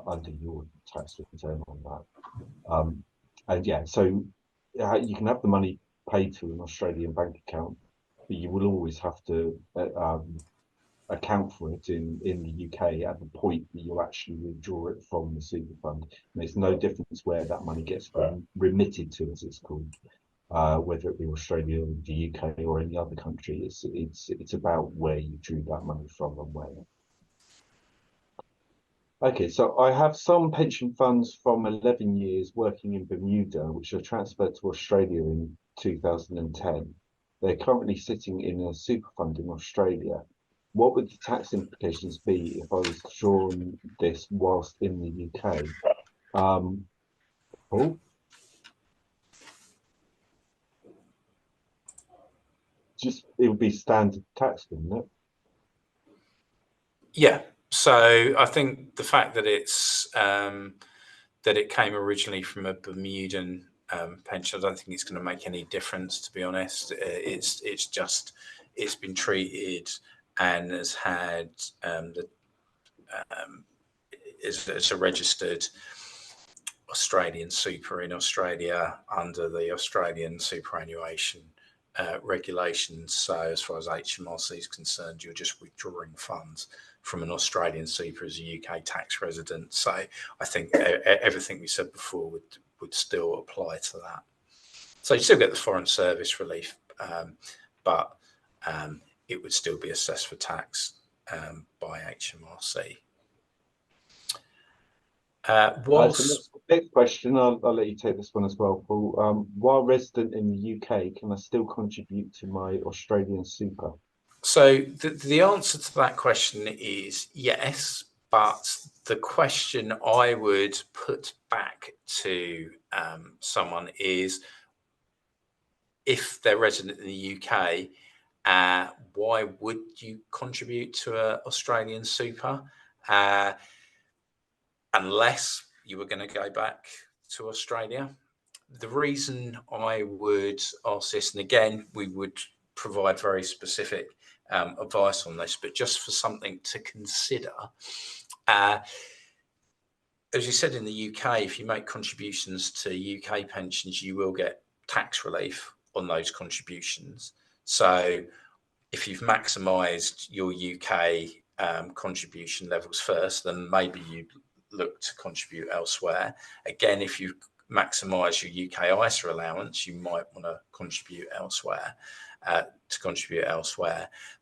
under your tax return on that. And yeah, so you can have the money paid to an Australian bank account, but you will always have to account for it in the UK at the point that you actually withdraw it from the super fund. And there's no difference where that money gets remitted to, as it's called. whether it be Australia, the UK, or any other country. It's about where you drew that money from and where. Okay, so I have some pension funds from 11 years working in Bermuda, which are transferred to Australia in 2010. They're currently sitting in a super fund in Australia. What would the tax implications be if I was drawing this whilst in the UK? Paul, just it would be standard tax, wouldn't it? Yeah. So I think the fact that that it came originally from a Bermudan pension, I don't think it's going to make any difference, to be honest. It's been treated and has had is a registered Australian super in Australia under the Australian superannuation regulations. So as far as HMRC is concerned, you're just withdrawing funds from an Australian super as a UK tax resident. So I think everything we said before would still apply to that. So you still get the foreign service relief, but it would still be assessed for tax by HMRC. Next question, I'll let you take this one as well, Paul. While resident in the UK, can I still contribute to my Australian super? So the answer to that question is yes, but the question I would put back to someone is, if they're resident in the UK, why would you contribute to an Australian super? Unless you were going to go back to Australia. The reason I would ask this, and again, we would provide very specific advice on this, but just for something to consider, as you said, in the UK, if you make contributions to UK pensions, you will get tax relief on those contributions. So if you've maximised your UK contribution levels first, then maybe you look to contribute elsewhere. Again, if you maximise your UK ISA allowance, you might want to contribute elsewhere.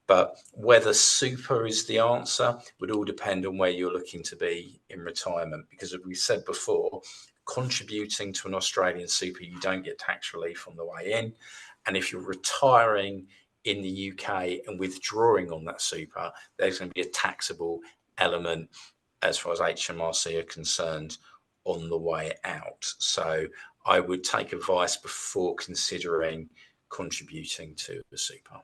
But whether super is the answer would all depend on where you're looking to be in retirement, because as we said before, contributing to an Australian super, you don't get tax relief on the way in. And if you're retiring in the UK and withdrawing on that super, there's going to be a taxable element as far as HMRC are concerned on the way out. So I would take advice before considering contributing to a super.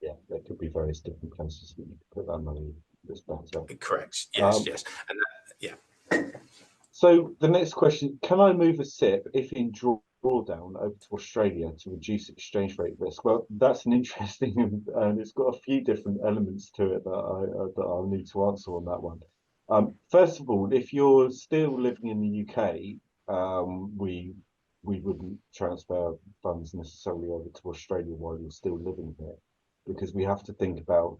Yeah, there could be various different places that you could put that money that's better. Correct. Yes, yes. And yeah. So the next question, can I move a SIP if in drawdown over to Australia to reduce exchange rate risk? Well, that's an interesting, and it's got a few different elements to it that I'll need to answer on that one. First of all, if you're still living in the UK, we wouldn't transfer funds necessarily over to Australia while you're still living here, because we have to think about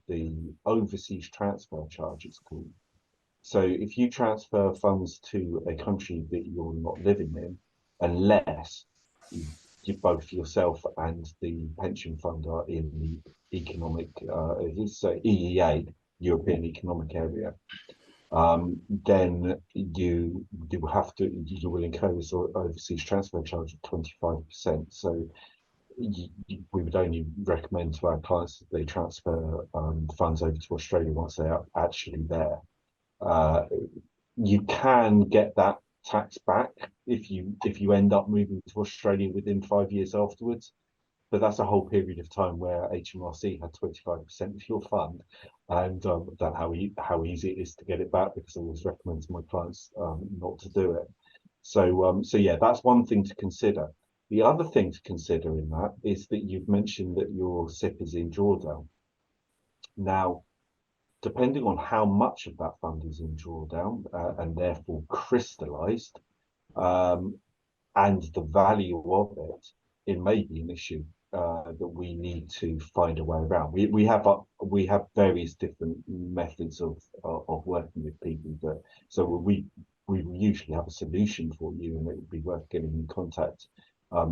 the overseas transfer charge, it's called. So if you transfer funds to a country that you're not living in, unless you both yourself and the pension fund are in the economic, EEA, European Economic Area, then you will incur this overseas transfer charge of 25%. So we would only recommend to our clients that they transfer funds over to Australia once they are actually there. You can get that tax back if you end up moving to Australia within 5 years afterwards, but that's a whole period of time where HMRC had 25% of your fund, and that how easy it is to get it back, because I always recommend to my clients not to do it. So yeah, that's one thing to consider. The other thing to consider in that is that you've mentioned that your SIP is in drawdown. Now, depending on how much of that fund is in drawdown and therefore crystallized, and the value of it, it may be an issue that we need to find a way around. We have various different methods of working with people, so we usually have a solution for you, and it would be worth getting in contact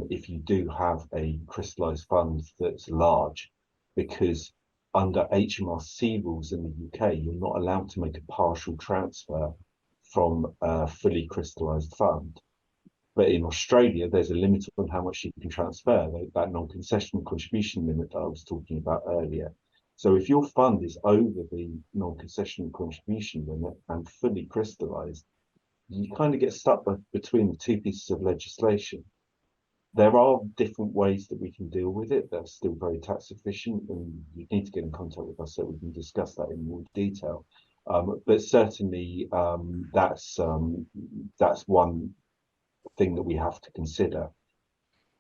if you do have a crystallized fund that's large, because under HMRC rules in the UK, you're not allowed to make a partial transfer from a fully crystallized fund. But in Australia, there's a limit on how much you can transfer, that non-concessional contribution limit that I was talking about earlier. So if your fund is over the non-concessional contribution limit and fully crystallized, you kind of get stuck between the two pieces of legislation. There are different ways that we can deal with it that are still very tax efficient, and you need to get in contact with us so we can discuss that in more detail. But certainly that's one thing that we have to consider,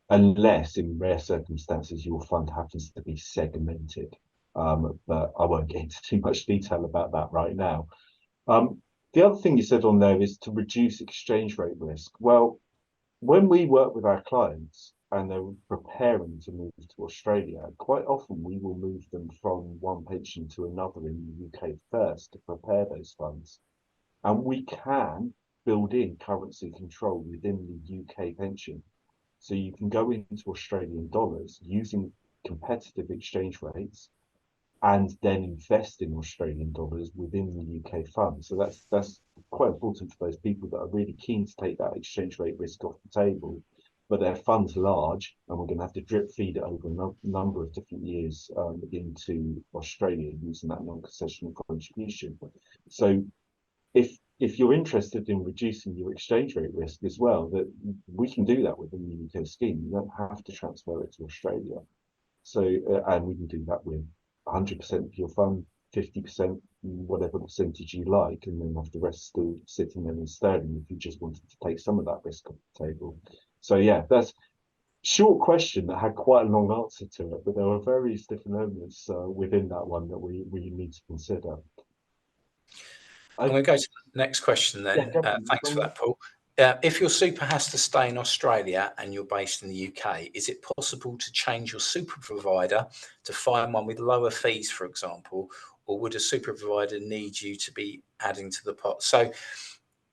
unless in rare circumstances your fund happens to be segmented. But I won't get into too much detail about that right now. The other thing you said on there is to reduce exchange rate risk. Well, when we work with our clients and they're preparing to move to Australia, quite often we will move them from one pension to another in the UK first to prepare those funds. And we can build in currency control within the UK pension. So you can go into Australian dollars using competitive exchange rates and then invest in Australian dollars within the UK fund. So that's quite important for those people that are really keen to take that exchange rate risk off the table, but their fund's large and we're going to have to drip feed it over a number of different years into Australia using that non-concessional contribution. So if you're interested in reducing your exchange rate risk as well, that we can do that within the UK scheme. You don't have to transfer it to Australia. So and we can do that with 100% of your fund, 50%, whatever percentage you like, and then have the rest still sitting there in sterling if you just wanted to take some of that risk off the table. So yeah, that's a short question that had quite a long answer to it, but there are various different elements within that one that we need to consider. I'm going to go to the next question then. Yeah, thanks for that, Paul. If your super has to stay in Australia and you're based in the UK, is it possible to change your super provider to find one with lower fees, for example, or would a super provider need you to be adding to the pot? So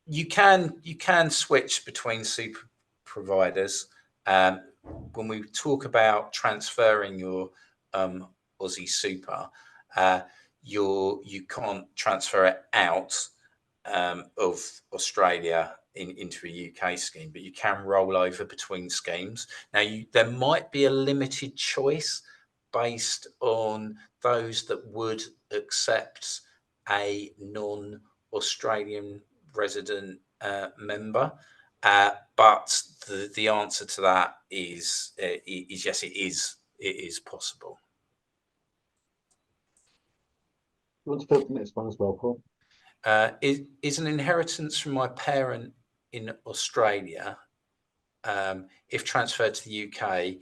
you can switch between super providers. When we talk about transferring your Aussie super, you can't transfer it out of Australia into a UK scheme, but you can roll over between schemes. Now, there might be a limited choice based on those that would accept a non-Australian resident member, but the answer to that is yes, it is possible. You want to fill the next one as well, Paul? Is an inheritance from my parent in Australia, if transferred to the UK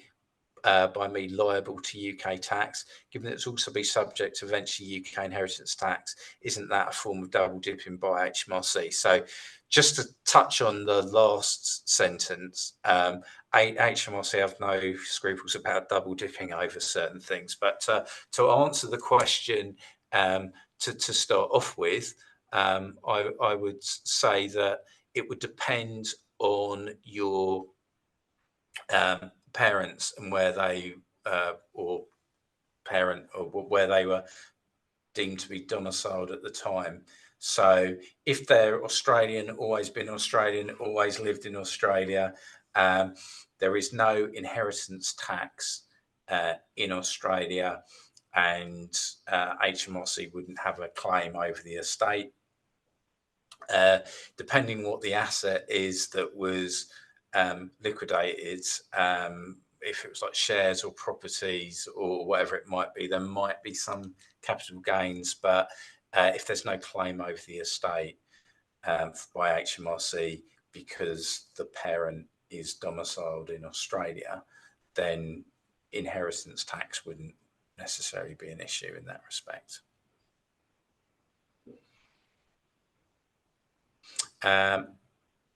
by me, liable to UK tax, given that it's also be subject to eventually UK inheritance tax? Isn't that a form of double dipping by HMRC? So just to touch on the last sentence, HMRC have no scruples about double dipping over certain things. But to answer the question, to start off with, I would say that it would depend on your parents and where they where they were deemed to be domiciled at the time. So if they're Australian, always been Australian, always lived in Australia, there is no inheritance tax in Australia, and HMRC wouldn't have a claim over the estate. Depending what the asset is that was liquidated, if it was like shares or properties or whatever it might be, there might be some capital gains, but if there's no claim over the estate by HMRC because the parent is domiciled in Australia, then inheritance tax wouldn't necessarily be an issue in that respect.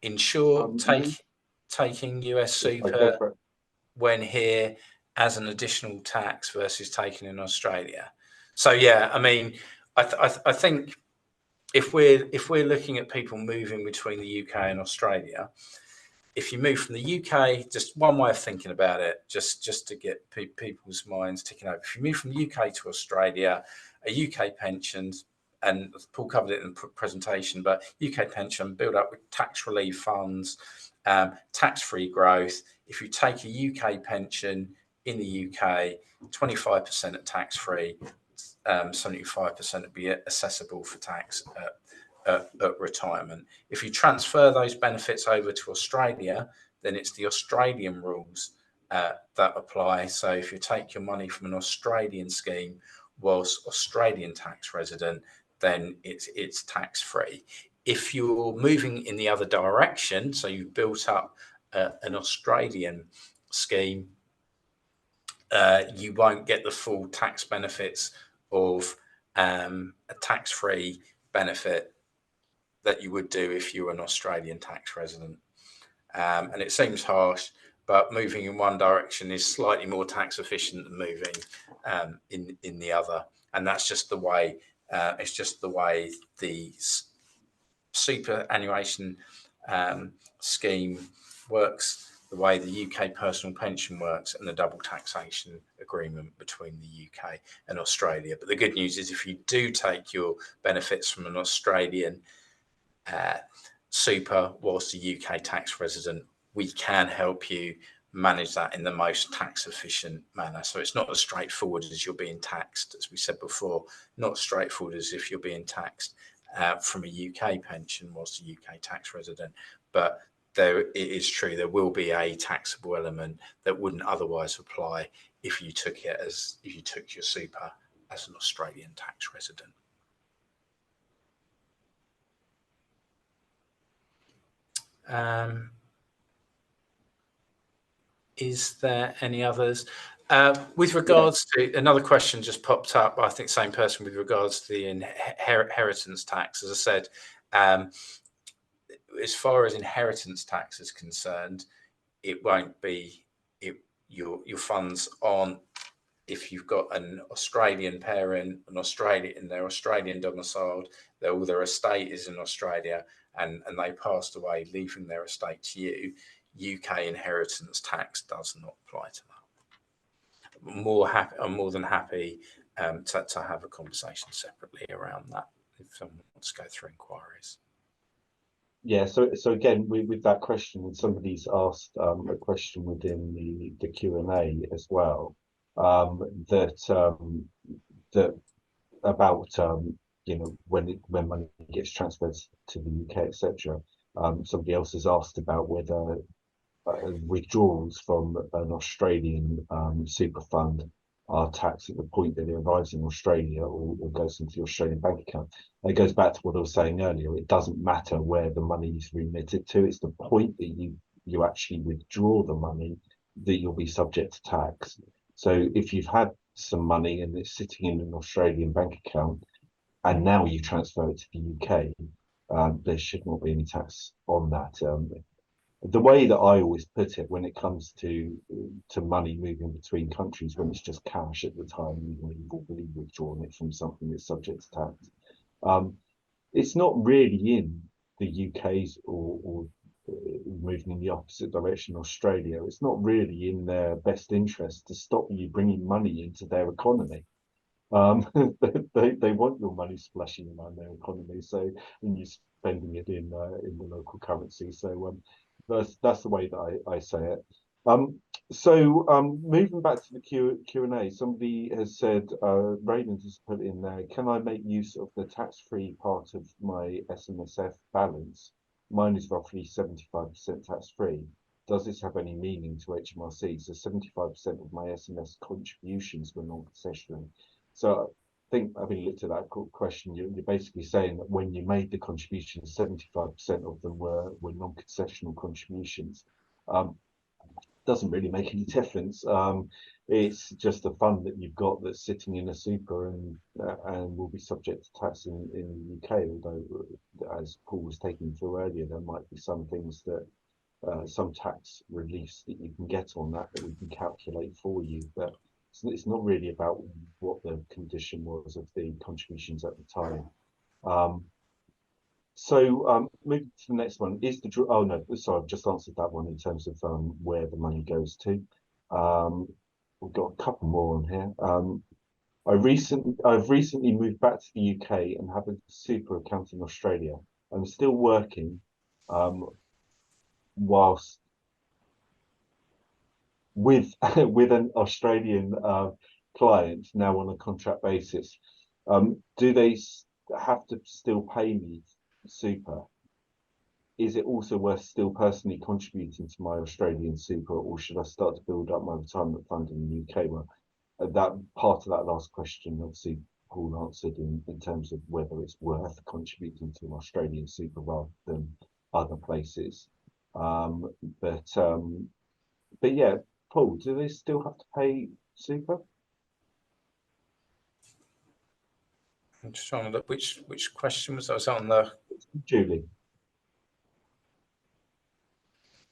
Insure taking US super when here as an additional tax versus taking in Australia. So yeah, I mean, I think if we're looking at people moving between the UK and Australia, if you move from the UK, just one way of thinking about it, just to get people's minds ticking over. If you move from the UK to Australia, a UK pension, and Paul covered it in the presentation, but UK pension build up with tax relief funds, tax-free growth. If you take a UK pension in the UK, 25% at tax-free, 75% would be accessible for tax at retirement. If you transfer those benefits over to Australia, then it's the Australian rules that apply. So if you take your money from an Australian scheme whilst Australian tax resident, then it's tax-free. If you're moving in the other direction, so you've built up an Australian scheme, you won't get the full tax benefits of a tax-free benefit that you would do if you were an Australian tax resident. And it seems harsh, but moving in one direction is slightly more tax efficient than moving in the other. And that's just the way, it's just the way the superannuation scheme works, the way the UK personal pension works, and the double taxation agreement between the UK and Australia. But the good news is if you do take your benefits from an Australian super whilst a UK tax resident, we can help you manage that in the most tax efficient manner. So it's not as straightforward as you're being taxed, as we said before, not as straightforward as if you're being taxed from a UK pension whilst a UK tax resident. But it is true, there will be a taxable element that wouldn't otherwise apply if you took your super as an Australian tax resident. Is there any others? With regards to another question just popped up, I think same person, with regards to the inheritance tax. As I said, as far as inheritance tax is concerned, it won't be your funds aren't, if you've got an Australian parent, they're Australian domiciled, all their estate is in Australia, and they passed away leaving their estate to you, UK inheritance tax does not apply to that. I'm more than happy to have a conversation separately around that if someone wants to go through inquiries. Yeah, so again, with that question, somebody's asked a question within the Q&A as well, that about when money gets transferred to the UK, etc. Somebody else has asked about whether withdrawals from an Australian super fund are taxed at the point that it arrives in Australia or goes into the Australian bank account. And it goes back to what I was saying earlier. It doesn't matter where the money is remitted to. It's the point that you actually withdraw the money that you'll be subject to tax. So if you've had some money and it's sitting in an Australian bank account and now you transfer it to the UK, there should not be any tax on that. The way that I always put it when it comes to money moving between countries, when it's just cash at the time, when you've already withdrawn it from something that's subject to tax, it's not really in the UK's or moving in the opposite direction, Australia. It's not really in their best interest to stop you bringing money into their economy. They want your money splashing around their economy, so and you spending it in the local currency. So that's the way that I say it. Moving back to the Q&A, somebody has said, Raymond has put in there, can I make use of the tax-free part of my SMSF balance? Mine is roughly 75% tax-free. Does this have any meaning to HMRC? So 75% of my SMS contributions were non-concessional. So I think, having looked at that question, you're basically saying that when you made the contributions, 75% of them were non-concessional contributions. Doesn't really make any difference. It's just a fund that you've got that's sitting in a super and will be subject to tax in the UK. Although, as Paul was taking through earlier, there might be some things that some tax reliefs that you can get on that we can calculate for you, but it's not really about what the condition was of the contributions at the time. So moving to the next one is the oh no, sorry, I've just answered that one in terms of where the money goes to. We've got a couple more on here. I've recently moved back to the UK and have a super account in Australia. I'm still working whilst with with an Australian client now on a contract basis. Do they have to still pay me super? Is it also worth still personally contributing to my Australian super, or should I start to build up my retirement fund in the UK? Well, that part of that last question, obviously, Paul answered in terms of whether it's worth contributing to an Australian super rather than other places. But yeah, Paul, do they still have to pay super? I'm just trying to look which question was that? Was on the Julie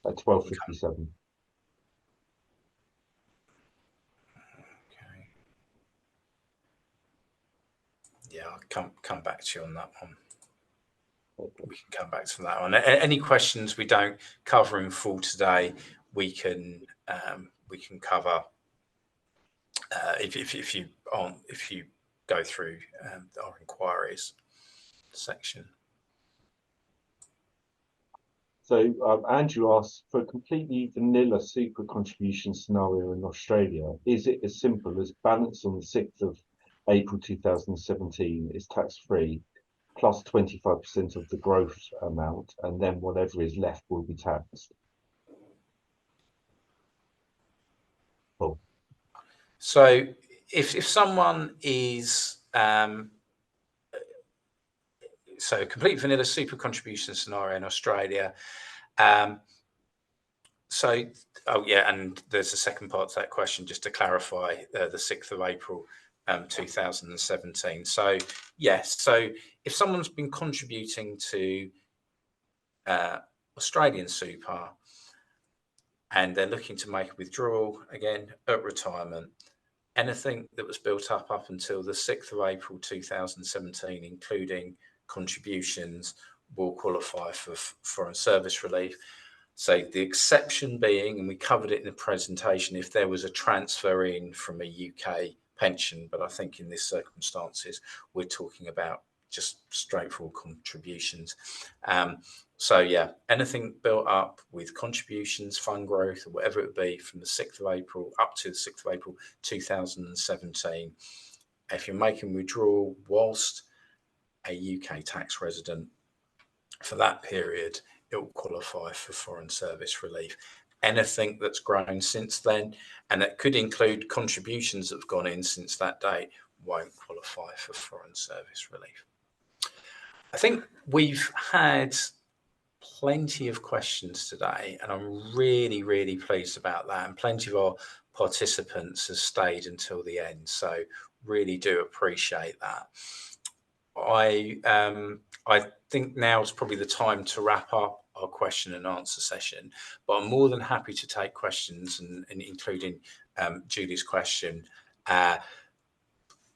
at 12:57. okay. Yeah, I'll come back to you on that one. We can come back to that one. Any questions we don't cover in full today, we can cover if you go through our inquiries section. So Andrew asks, for a completely vanilla super contribution scenario in Australia, is it as simple as balance on the 6th of April 2017 is tax-free plus 25% of the gross amount, and then whatever is left will be taxed? Paul. So if someone is so complete vanilla super contribution scenario in Australia, so oh yeah, and there's a second part to that question just to clarify, the 6th of April 2017. So yes, so if someone's been contributing to Australian super and they're looking to make a withdrawal again at retirement, anything that was built up until the 6th of April 2017, including contributions, will qualify for foreign service relief. So the exception being, and we covered it in the presentation, if there was a transfer in from a UK pension, but I think in this circumstances, we're talking about just straightforward contributions. So yeah, anything built up with contributions, fund growth, or whatever it would be from the 6th of April up to the 6th of April 2017, if you're making withdrawal whilst a UK tax resident for that period, it will qualify for foreign service relief. Anything that's grown since then, and that could include contributions that have gone in since that date, won't qualify for foreign service relief. I think we've had plenty of questions today, and I'm really, really pleased about that. And plenty of our participants have stayed until the end, so really do appreciate that. I think now is probably the time to wrap up our question and answer session, but I'm more than happy to take questions, and including Julie's question.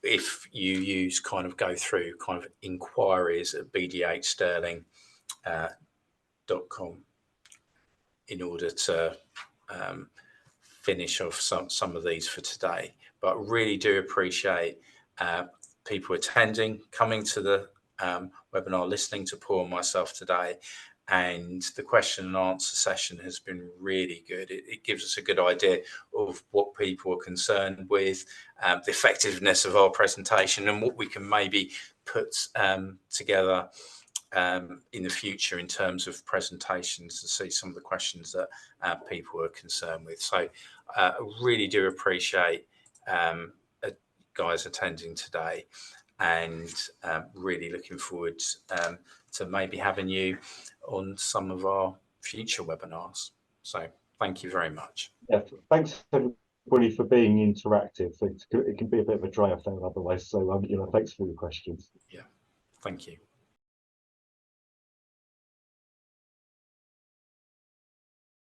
If you go through inquiries at bdhsterling.com in order to finish off some of these for today. But really do appreciate people attending, coming to the webinar, listening to Paul and myself today. And the question and answer session has been really good. It gives us a good idea of what people are concerned with, the effectiveness of our presentation, and what we can maybe put together in the future in terms of presentations to see some of the questions that people are concerned with. So I really do appreciate guys attending today, and really looking forward to maybe having you on some of our future webinars. So thank you very much. Yeah, thanks everybody for being interactive. It can be a bit of a dry affair otherwise. So thanks for your questions. Yeah, thank you.